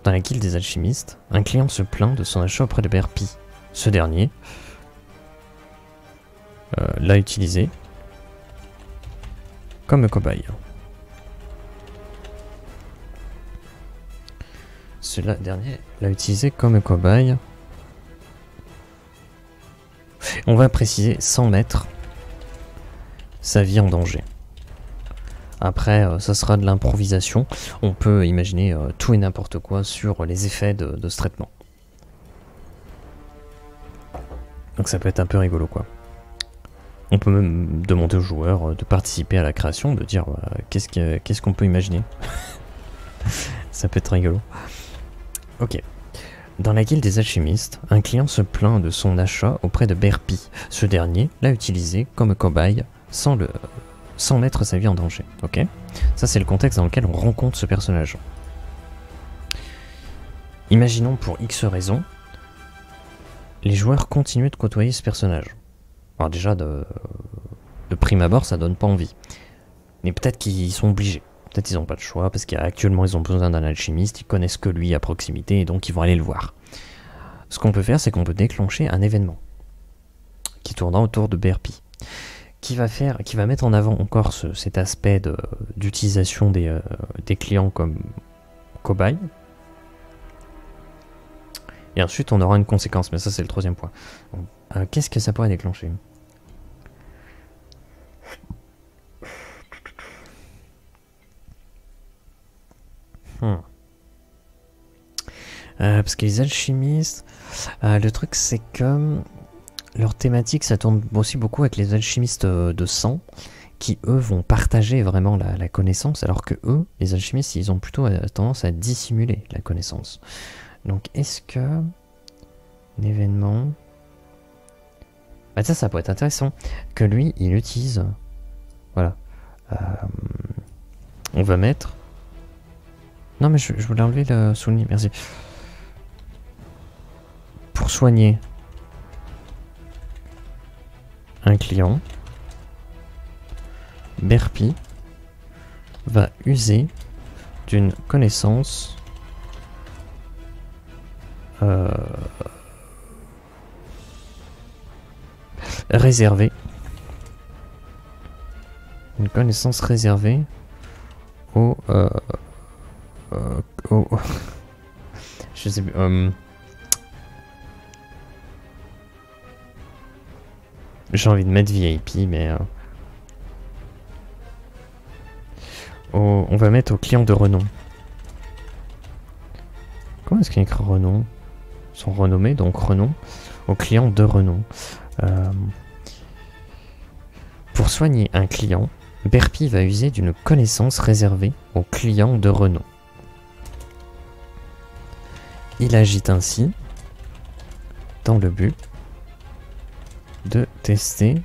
[SPEAKER 1] Dans la guilde des alchimistes, un client se plaint de son achat auprès de Berpi. Ce dernier l'a utilisé comme cobaye. Ce dernier l'a utilisé comme cobaye. On va préciser sans mettre sa vie en danger. Après, ça sera de l'improvisation. On peut imaginer tout et n'importe quoi sur les effets de ce traitement. Donc ça peut être un peu rigolo, quoi. On peut même demander aux joueurs de participer à la création, de dire qu'est-ce qu'on peut imaginer. Ça peut être rigolo. Ok. Dans la guilde des alchimistes, un client se plaint de son achat auprès de Berpi. Ce dernier l'a utilisé comme cobaye sans mettre sa vie en danger. Ok. Ça, c'est le contexte dans lequel on rencontre ce personnage. Imaginons pour X raisons, les joueurs continuent de côtoyer ce personnage. Alors déjà, de prime abord, ça donne pas envie. Mais peut-être qu'ils sont obligés. Peut-être qu'ils n'ont pas de choix, parce qu'actuellement ils ont besoin d'un alchimiste, ils connaissent que lui à proximité, et donc ils vont aller le voir. Ce qu'on peut faire, c'est qu'on peut déclencher un événement qui tournera autour de Berpi, qui va mettre en avant encore cet aspect d'utilisation des clients comme cobayes. Et ensuite, on aura une conséquence, mais ça c'est le troisième point. Qu'est-ce que ça pourrait déclencher ? Parce que les alchimistes, le truc c'est que leur thématique, ça tourne aussi beaucoup avec les alchimistes de sang, qui eux vont partager vraiment la connaissance, alors que eux, les alchimistes, ils ont plutôt tendance à dissimuler la connaissance. Donc est-ce que un événement... Bah ça pourrait être intéressant, que lui, il utilise... Voilà. On va mettre... Non mais je voulais enlever le souligné, merci. Pour soigner un client, Berpi va user d'une connaissance réservée. Une connaissance réservée oh, je sais plus. J'ai envie de mettre VIP, mais... on va mettre au client de renom. Comment est-ce qu'il écrit renom? Son renommé, donc renom. Au client de renom. Pour soigner un client, Berpi va user d'une connaissance réservée au client de renom. Il agite ainsi dans le but de tester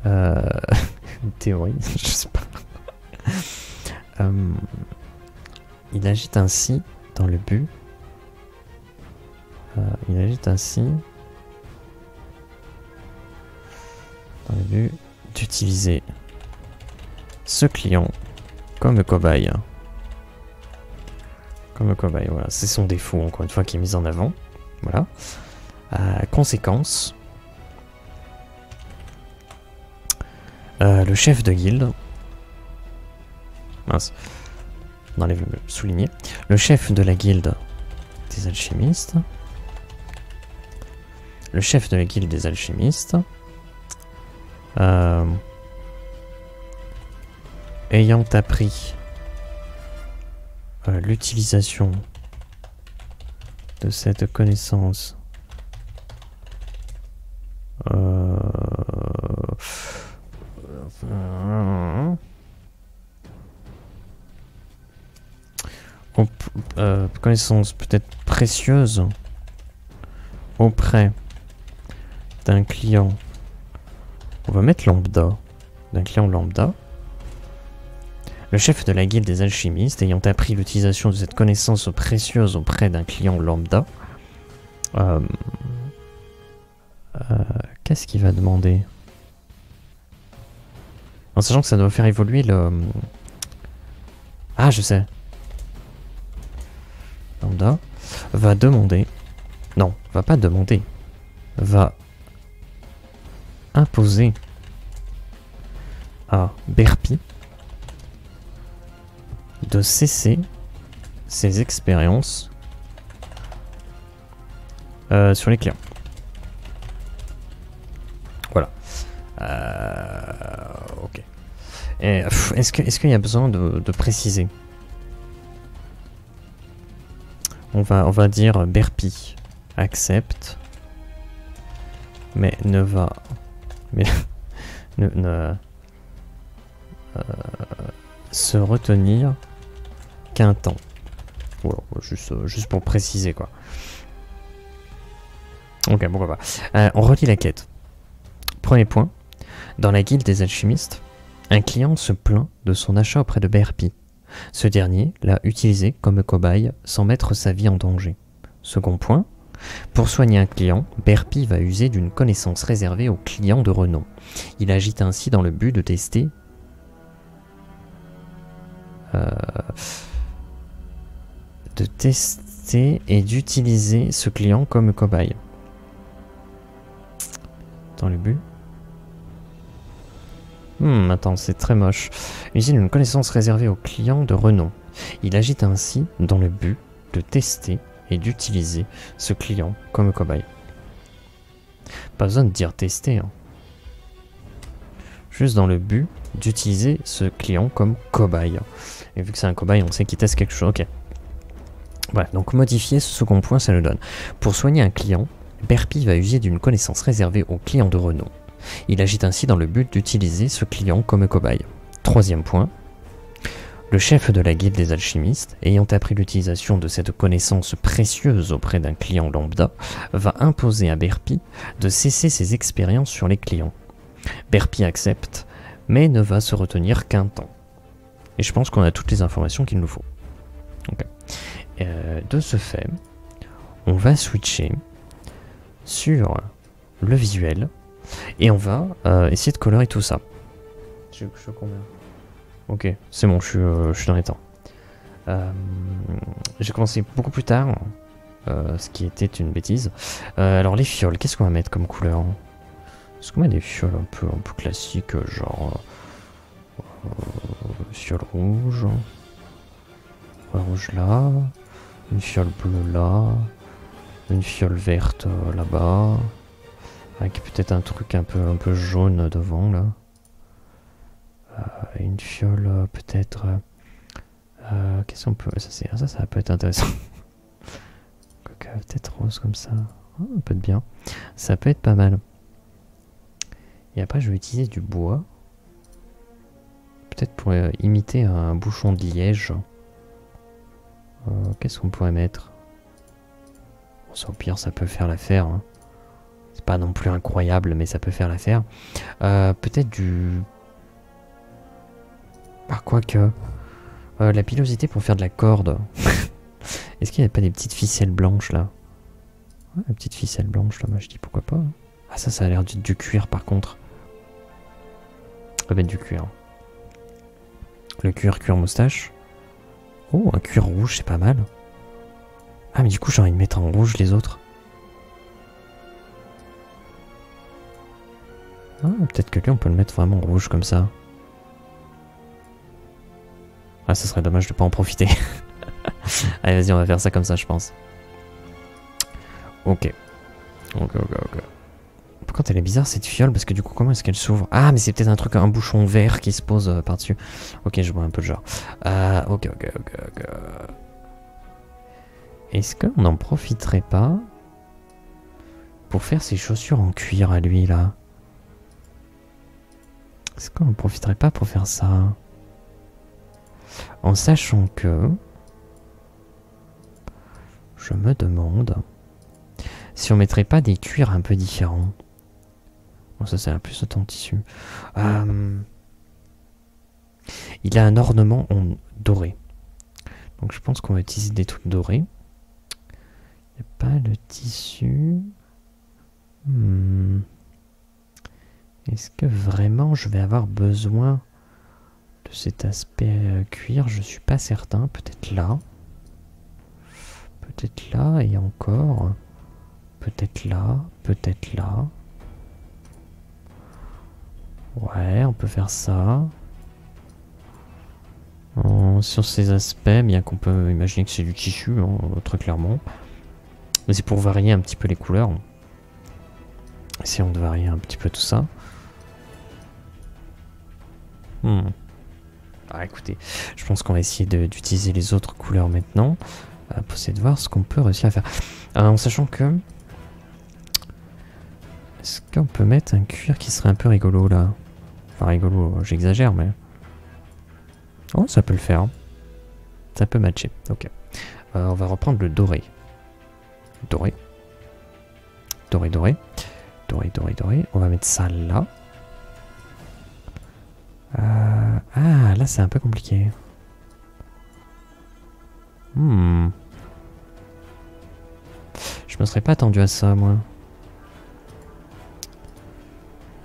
[SPEAKER 1] une théorie, je sais pas. Il agite ainsi dans le but d'utiliser ce client comme cobaye. Voilà, c'est son défaut encore une fois qui est mis en avant. Voilà. Conséquence, le chef de guilde, mince, on enlève le souligné, le chef de la guilde des alchimistes, ayant appris l'utilisation de cette connaissance connaissance peut-être précieuse auprès d'un client, on va mettre lambda, d'un client lambda. Le chef de la guilde des alchimistes ayant appris l'utilisation de cette connaissance précieuse auprès d'un client lambda, qu'est-ce qu'il va demander? En sachant que ça doit faire évoluer le... Ah, je sais. Lambda va demander... Non, va pas demander. Va imposer à Berpi de cesser ses expériences sur les clients. Voilà. Ok. Est-ce qu'il y a besoin de préciser? On va dire Berpi accepte, mais ne va... Mais ne se retenir qu'un temps. Voilà, juste pour préciser quoi. Ok, pourquoi pas. On relit la quête. Premier point. Dans la guilde des alchimistes, un client se plaint de son achat auprès de Berpi. Ce dernier l'a utilisé comme cobaye sans mettre sa vie en danger. Second point. Pour soigner un client, Berpi va user d'une connaissance réservée aux clients de renom. Il agite ainsi dans le but de tester et d'utiliser ce client comme cobaye. Dans le but... attends, c'est très moche. User d'une connaissance réservée aux clients de renom. Il agite ainsi dans le but de tester et d'utiliser ce client comme cobaye. Pas besoin de dire tester. Hein. Juste dans le but d'utiliser ce client comme cobaye. Et vu que c'est un cobaye, on sait qu'il teste quelque chose. Ok. Voilà, donc modifier ce second point, ça le donne. Pour soigner un client, Berpi va user d'une connaissance réservée aux clients de renom. Il agite ainsi dans le but d'utiliser ce client comme cobaye. Troisième point. Le chef de la guilde des alchimistes, ayant appris l'utilisation de cette connaissance précieuse auprès d'un client lambda, va imposer à Berpi de cesser ses expériences sur les clients. Berpi accepte, mais ne va se retenir qu'un temps. Et je pense qu'on a toutes les informations qu'il nous faut. Okay. De ce fait, on va switcher sur le visuel et on va essayer de colorer tout ça. Je suis combien? Ok, c'est bon, je suis dans les temps. J'ai commencé beaucoup plus tard, ce qui était une bêtise. Alors les fioles, qu'est-ce qu'on va mettre comme couleur? Est-ce qu'on met des fioles un peu classiques, genre fiole rouge. Ouais, rouge là. Une fiole bleue là. Une fiole verte là-bas. Avec peut-être un truc un peu jaune devant là. Une fiole peut-être... qu'est-ce qu'on peut... Ça peut être intéressant. Peut-être rose comme ça. Oh, ça peut être bien. Ça peut être pas mal. Et après je vais utiliser du bois. Peut-être pour imiter un bouchon de liège. Qu'est-ce qu'on pourrait mettre? Bon, ça, au pire ça peut faire l'affaire. Hein. C'est pas non plus incroyable mais ça peut faire l'affaire. Peut-être du... Ah quoique... la pilosité pour faire de la corde. Est-ce qu'il n'y a pas des petites ficelles blanches là? Ouais, la petite ficelle blanche là, moi je dis pourquoi pas. Hein. Ah ça a l'air du cuir par contre. On va mettre du cuir. Le cuir moustache. Oh, un cuir rouge, c'est pas mal. Ah mais du coup j'ai envie de mettre en rouge les autres. Ah, peut-être que lui on peut le mettre vraiment en rouge comme ça. Ah ça serait dommage de pas en profiter. Allez vas-y on va faire ça comme ça je pense. Ok. Par contre elle est bizarre cette fiole parce que du coup comment est-ce qu'elle s'ouvre? Ah mais c'est peut-être un truc, un bouchon vert qui se pose par-dessus. Ok je vois un peu le genre. Ok. Est-ce qu'on n'en profiterait pas pour faire ses chaussures en cuir à lui là? Est-ce qu'on n'en profiterait pas pour faire ça? En sachant que... Je me demande... Si on mettrait pas des cuirs un peu différents. Bon ça c'est plus autant tissu. Il a un ornement en doré. Donc je pense qu'on va utiliser des trucs dorés. Il n'y a pas le tissu. Est-ce que vraiment je vais avoir besoin de cet aspect cuir? Je suis pas certain. Peut-être là. Peut-être là et encore. Peut-être là. Peut-être là. Ouais, on peut faire ça. Sur ces aspects, bien qu'on peut imaginer que c'est du tissu, hein, très clairement. Mais c'est pour varier un petit peu les couleurs. Essayons de varier un petit peu tout ça. Ah écoutez, je pense qu'on va essayer d'utiliser les autres couleurs maintenant. Pour essayer de voir ce qu'on peut réussir à faire. En sachant que... Est-ce qu'on peut mettre un cuir qui serait un peu rigolo là? Enfin rigolo, j'exagère mais... Oh ça peut le faire. Ça peut matcher, ok. On va reprendre le doré. Doré. On va mettre ça là. Ah là c'est un peu compliqué. Je me serais pas attendu à ça moi.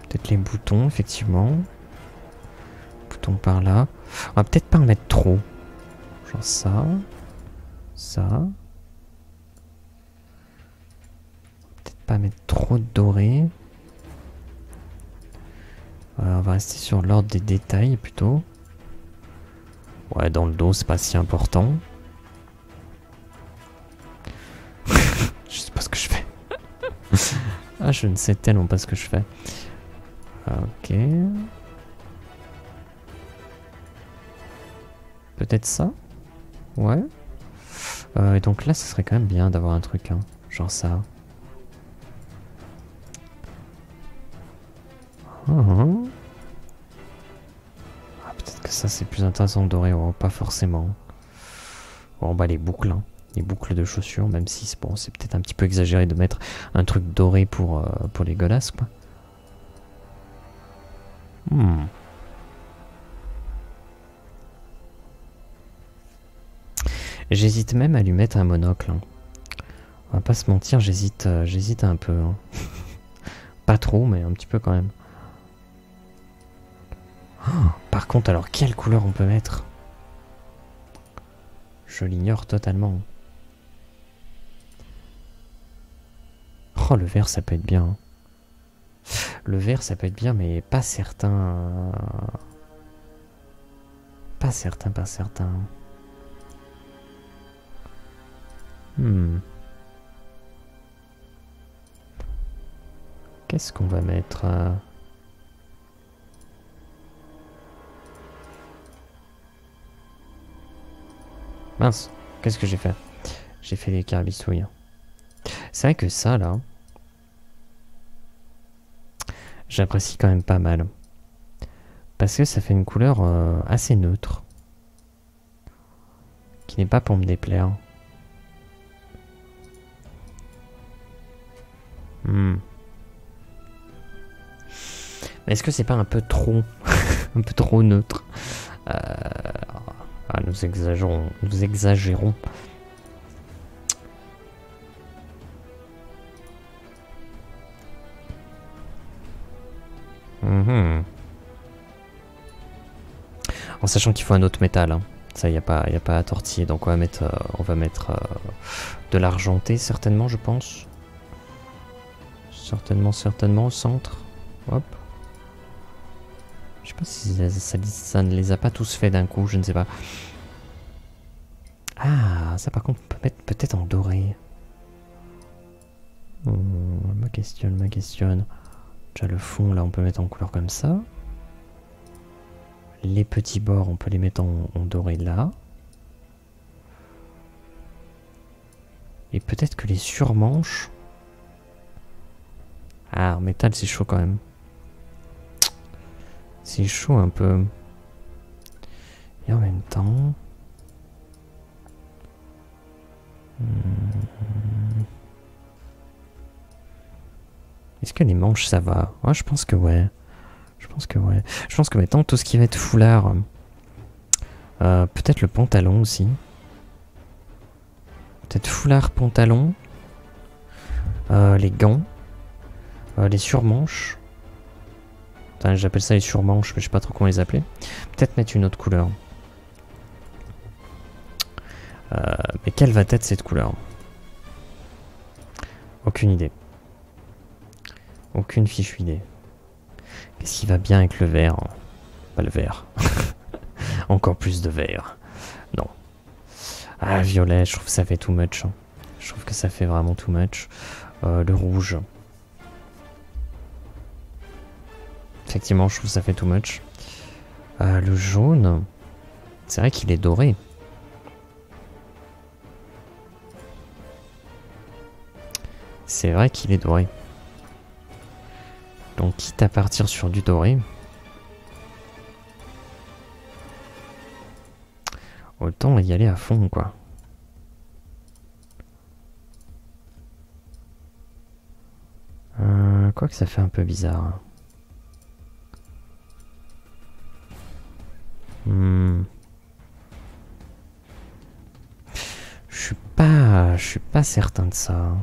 [SPEAKER 1] Peut-être les boutons effectivement. Boutons par là. On va peut-être pas en mettre trop. Genre ça. Ça. Peut-être pas mettre trop de doré. On va rester sur l'ordre des détails plutôt. Ouais, dans le dos, c'est pas si important. Je sais pas ce que je fais. Ah, je ne sais tellement pas ce que je fais. Ok. Peut-être ça? Ouais. Et donc là, ce serait quand même bien d'avoir un truc, hein. Genre ça. Peut-être que ça c'est plus intéressant de doré, oh, pas forcément. Bon bah les boucles, hein. Les boucles de chaussures, même si c'est bon, c'est peut-être un petit peu exagéré de mettre un truc doré pour les godasses quoi. J'hésite même à lui mettre un monocle. Hein. On va pas se mentir, j'hésite un peu. Hein. Pas trop, mais un petit peu quand même. Oh, par contre, alors quelle couleur on peut mettre? Je l'ignore totalement. Oh, le vert, ça peut être bien. Le vert, ça peut être bien, mais pas certain. pas certain, pas certain. Qu'est-ce qu'on va mettre Mince, qu'est-ce que j'ai fait? J'ai fait les carbissouilles. C'est vrai que ça, là, j'apprécie quand même pas mal. Parce que ça fait une couleur assez neutre. Qui n'est pas pour me déplaire. Mais est-ce que c'est pas un peu trop... un peu trop neutre? Nous exagérons. Nous exagérons. En sachant qu'il faut un autre métal. Hein. Ça, y a pas à tortiller. Donc on va mettre de l'argenté, certainement, je pense. Certainement, au centre. Hop. Je sais pas si ça ne les a pas tous fait d'un coup, je ne sais pas. Ah, ça par contre, on peut mettre peut-être en doré. Me questionne. Déjà le fond, là, on peut mettre en couleur comme ça. Les petits bords, on peut les mettre en doré là. Et peut-être que les surmanches... Ah, en métal, c'est chaud quand même. C'est chaud un peu. Et en même temps... Est-ce que les manches, ça va? Ouais, je pense que ouais. Je pense que maintenant, tout ce qui va être foulard... peut-être le pantalon aussi. Peut-être foulard, pantalon. Les gants. Les surmanches. J'appelle ça les surmanches, mais je sais pas trop comment les appeler. Peut-être mettre une autre couleur. Mais quelle va être cette couleur? Aucune idée. Aucune fichue idée. Qu'est-ce qui va bien avec le vert? Pas le vert. Encore plus de vert. Non. Ah, violet, je trouve que ça fait too much. Je trouve que ça fait vraiment too much. Le rouge. Effectivement, je trouve que ça fait too much. Le jaune. C'est vrai qu'il est doré. C'est vrai qu'il est doré. Donc, quitte à partir sur du doré, autant y aller à fond, quoi. Quoi que ça fait un peu bizarre. Je suis pas certain de ça. En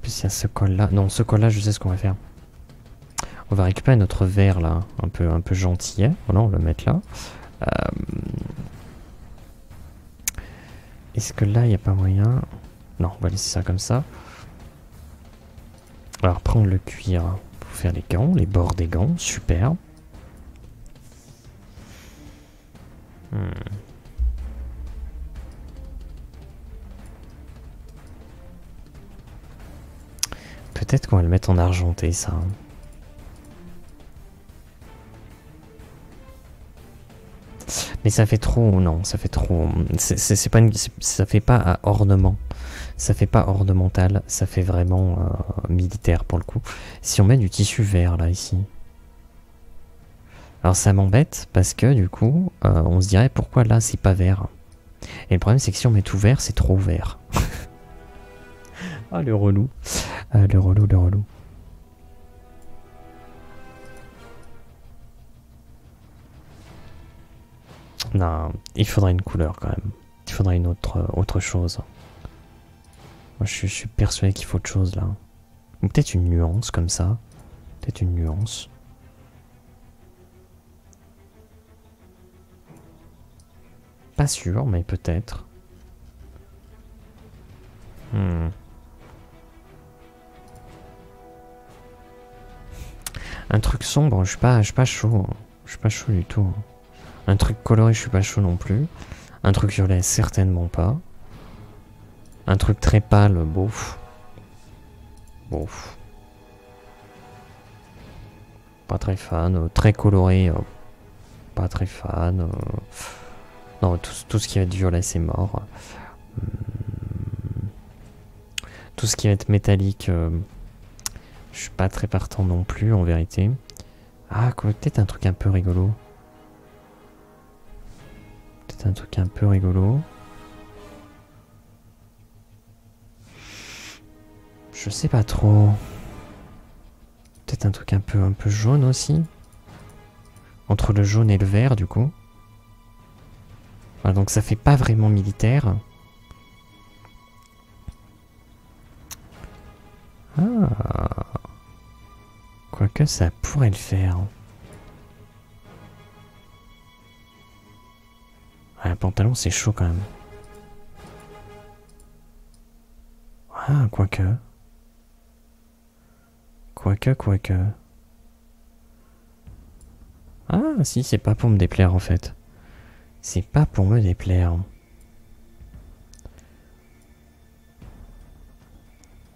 [SPEAKER 1] plus, il y a ce col là. Non, ce col là, je sais ce qu'on va faire. On va récupérer notre verre là, un peu gentillet. Voilà, on va le mettre là. Est-ce que là, il n'y a pas moyen? Non, on va laisser ça comme ça. Alors, prendre le cuir pour faire les gants, les bords des gants. Super. Peut-être qu'on va le mettre en argenté, ça. Mais ça fait trop, non, ça fait trop. C'est pas ça fait pas ornement. Ça fait pas ornemental, ça fait vraiment militaire pour le coup. Si on met du tissu vert là, ici. Alors ça m'embête parce que du coup, on se dirait pourquoi là c'est pas vert. Et le problème c'est que si on met tout vert, c'est trop vert. Ah le relou. Le relou. Non, il faudrait une couleur quand même. Il faudrait une autre chose. Moi je suis persuadé qu'il faut autre chose là. Ou peut-être une nuance comme ça. Peut-être une nuance. Pas sûr, mais peut-être. Un truc sombre, je suis pas chaud. Je suis pas chaud du tout. Un truc coloré, je suis pas chaud non plus. Un truc violet, certainement pas. Un truc très pâle, bof. Bof. Pas très fan. Très coloré, pas très fan. Non, tout ce qui va être violet, c'est mort. Tout ce qui va être métallique, je suis pas très partant non plus, en vérité. Ah, quoi, peut-être un truc un peu rigolo. Peut-être un truc un peu rigolo. Je sais pas trop. Peut-être un truc un peu jaune aussi. Entre le jaune et le vert, du coup. Voilà, donc ça fait pas vraiment militaire. Ah. Quoique ça pourrait le faire. Ah, un pantalon, c'est chaud quand même. Ah, quoique. Quoique. Ah, si, c'est pas pour me déplaire en fait. C'est pas pour me déplaire.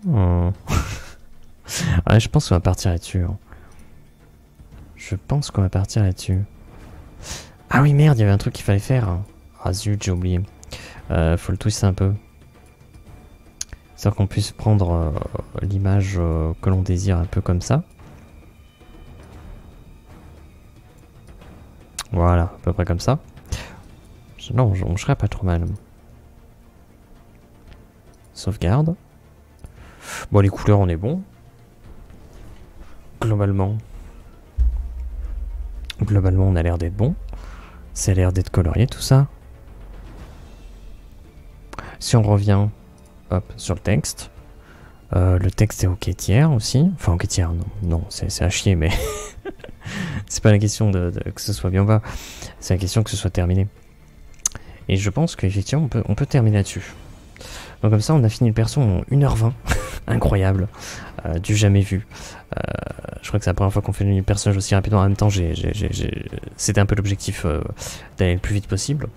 [SPEAKER 1] Oh. Ouais, je pense qu'on va partir là-dessus. Hein. Je pense qu'on va partir là-dessus. Ah oui, merde, il y avait un truc qu'il fallait faire. Ah zut, j'ai oublié. Faut le twister un peu. C'est-à-dire qu'on puisse prendre l'image que l'on désire un peu comme ça. Voilà, à peu près comme ça. Non, je serais pas trop mal. Sauvegarde. Bon, les couleurs, on est bon. Globalement, on a l'air d'être bon. Ça a l'air d'être colorié, tout ça. Si on revient, hop, sur le texte. Le texte est au quai-tiers aussi. Enfin, au quai-tiers, non, c'est à chier, mais... c'est pas la question que ce soit bien ou pas. C'est la question que ce soit terminé. Et je pense qu'effectivement, on peut terminer là-dessus. Donc comme ça, on a fini le perso en 1h20. Incroyable. Du jamais vu. Je crois que c'est la première fois qu'on fait le personnage aussi rapidement. En même temps, c'était un peu l'objectif d'aller le plus vite possible.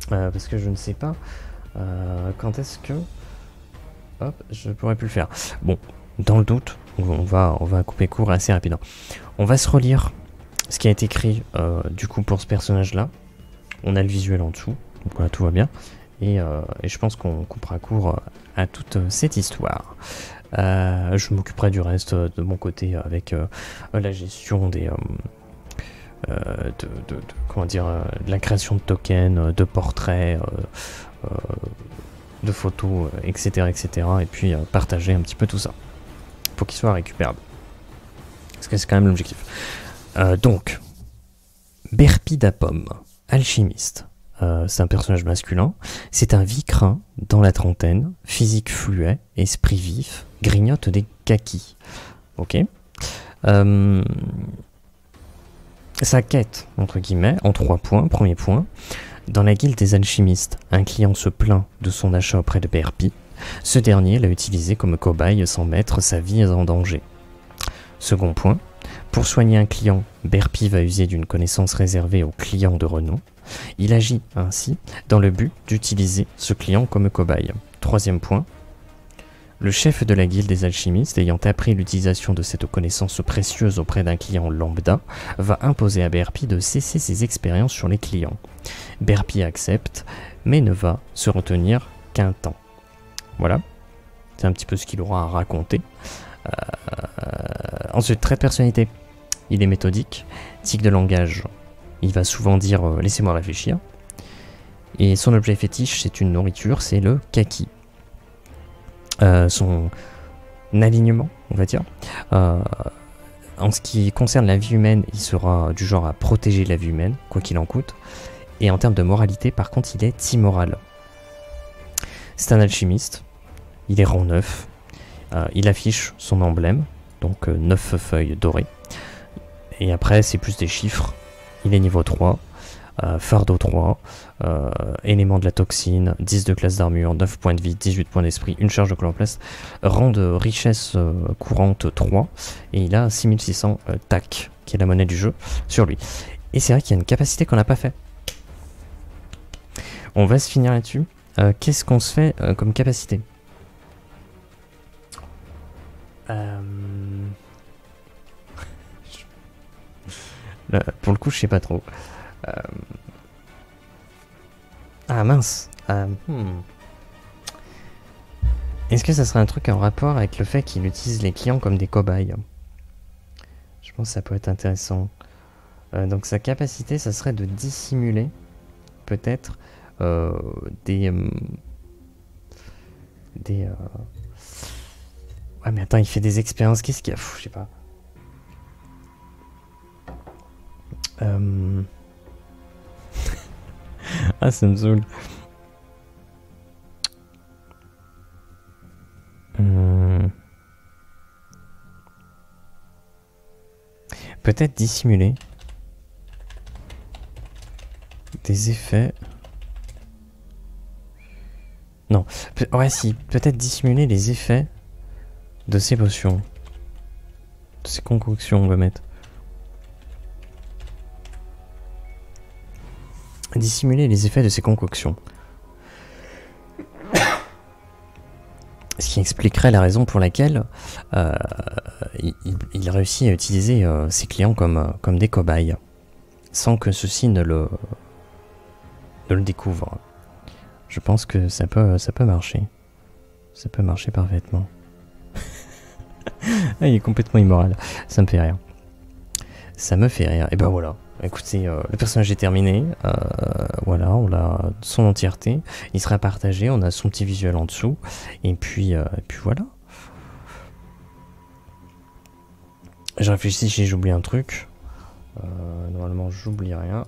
[SPEAKER 1] Parce que je ne sais pas quand est-ce que... Hop, je pourrais plus le faire. Bon, dans le doute, on va couper court assez rapidement. On va se relire ce qui a été écrit du coup pour ce personnage-là. On a le visuel en dessous, donc voilà, tout va bien. Et je pense qu'on coupera court à toute cette histoire. Je m'occuperai du reste de mon côté avec la gestion des... comment dire, de la création de tokens, de portraits, de photos, etc. Et puis partager un petit peu tout ça pour qu'il soit récupérable. Parce que c'est quand même l'objectif. Donc, Berpidapom, alchimiste. C'est un personnage masculin. C'est un vicrin dans la trentaine, physique fluet, esprit vif, grignote des kakis. Ok. Sa quête, entre guillemets, en 3 points. Premier point. Dans la guilde des alchimistes, un client se plaint de son achat auprès de Berpi. Ce dernier l'a utilisé comme cobaye sans mettre sa vie en danger. Second point. Pour soigner un client, Berpi va user d'une connaissance réservée aux clients de renom. Il agit ainsi dans le but d'utiliser ce client comme cobaye. Troisième point. Le chef de la guilde des alchimistes, ayant appris l'utilisation de cette connaissance précieuse auprès d'un client lambda, va imposer à Berpi de cesser ses expériences sur les clients. Berpi accepte, mais ne va se retenir qu'un temps. Voilà, c'est un petit peu ce qu'il aura à raconter. Ensuite, trait de personnalité. Il est méthodique, tic de langage. Il va souvent dire « laissez-moi réfléchir ». Et son objet fétiche, c'est une nourriture, c'est le kaki. Son alignement, on va dire. En ce qui concerne la vie humaine, il sera du genre à protéger la vie humaine, quoi qu'il en coûte. Et en termes de moralité, par contre, il est immoral. C'est un alchimiste. Il est rang 9. Il affiche son emblème, donc 9 feuilles dorées. Et après, c'est plus des chiffres. Il est niveau 3. fardeau 3, élément de la toxine, 10 de classe d'armure, 9 points de vie, 18 points d'esprit, une charge de chloroplaste, rang de richesse courante 3, et il a 6600 tac, qui est la monnaie du jeu, sur lui. Et c'est vrai qu'il y a une capacité qu'on n'a pas fait. On va se finir là-dessus. Qu'est-ce qu'on se fait comme capacité? Là, pour le coup, je sais pas trop. Ah mince. Est-ce que ça serait un truc en rapport avec le fait qu'il utilise les clients comme des cobayes? Je pense que ça peut être intéressant. Donc sa capacité, ça serait de dissimuler peut-être des... Ouais mais attends, il fait des expériences, qu'est-ce qu'il y a? Je sais pas. Ah ça me saoule. Peut-être dissimuler des effets... Non, ouais si, peut-être dissimuler les effets de ces potions. De ces concoctions, on va mettre. Dissimuler les effets de ces concoctions. Ce qui expliquerait la raison pour laquelle il réussit à utiliser ses clients comme des cobayes, sans que ceux-ci ne le découvrent. Je pense que ça peut marcher. Ça peut marcher parfaitement. Ah, il est complètement immoral. Ça me fait rire. Ça me fait rire. Et ben voilà. Écoutez, le personnage est terminé. Voilà, on l'a son entièreté. Il sera partagé. On a son petit visuel en dessous. Et puis voilà. Je réfléchis si j'oublie un truc. Normalement, j'oublie rien.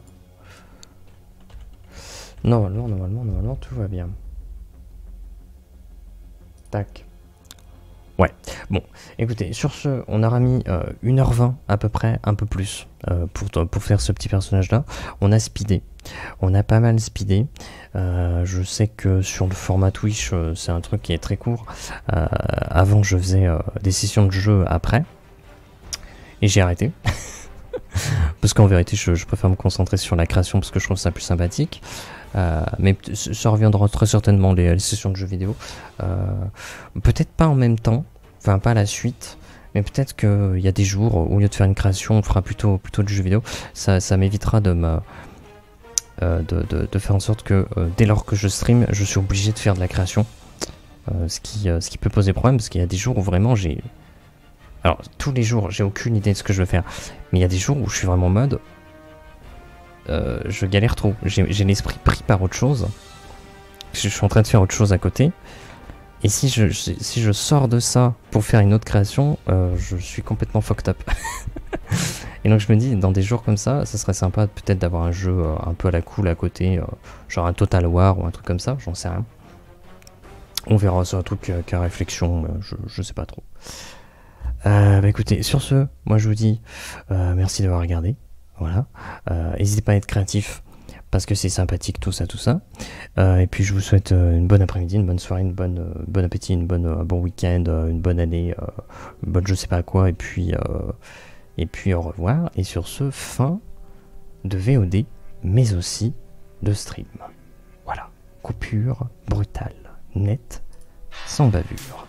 [SPEAKER 1] Normalement, tout va bien. Tac. Ouais, bon, écoutez, sur ce, on aura mis 1h20 à peu près, un peu plus, pour faire ce petit personnage-là. On a speedé, on a pas mal speedé. Je sais que sur le format Twitch, c'est un truc qui est très court. Avant, je faisais des sessions de jeu après, et j'ai arrêté. Parce qu'en vérité, je préfère me concentrer sur la création parce que je trouve ça plus sympathique. Mais ça reviendra très certainement les sessions de jeux vidéo. Peut-être pas en même temps, enfin pas à la suite, mais peut-être qu'il y a des jours, au lieu de faire une création, on fera plutôt du jeu vidéo. Ça m'évitera de faire en sorte que dès lors que je stream, je suis obligé de faire de la création. Ce qui peut poser problème, parce qu'il y a des jours où vraiment j'ai... Alors, tous les jours, j'ai aucune idée de ce que je veux faire. Mais il y a des jours où je suis vraiment en mode... je galère trop. J'ai l'esprit pris par autre chose. Je suis en train de faire autre chose à côté. Et si je sors de ça pour faire une autre création, je suis complètement fucked up. Et donc je me dis, dans des jours comme ça serait sympa peut-être d'avoir un jeu un peu à la cool à côté. Genre un Total War ou un truc comme ça, j'en sais rien. On verra, c'est un truc qu'à réflexion, je sais pas trop. Bah écoutez, sur ce, moi je vous dis merci d'avoir regardé. Voilà. N'hésitez pas à être créatif parce que c'est sympathique tout ça. Et puis je vous souhaite une bonne après-midi, une bonne soirée, bon appétit, un bon week-end, une bonne année, une bonne je sais pas quoi. Et puis au revoir. Et sur ce, fin de VOD, mais aussi de stream. Voilà. Coupure brutale, nette, sans bavure.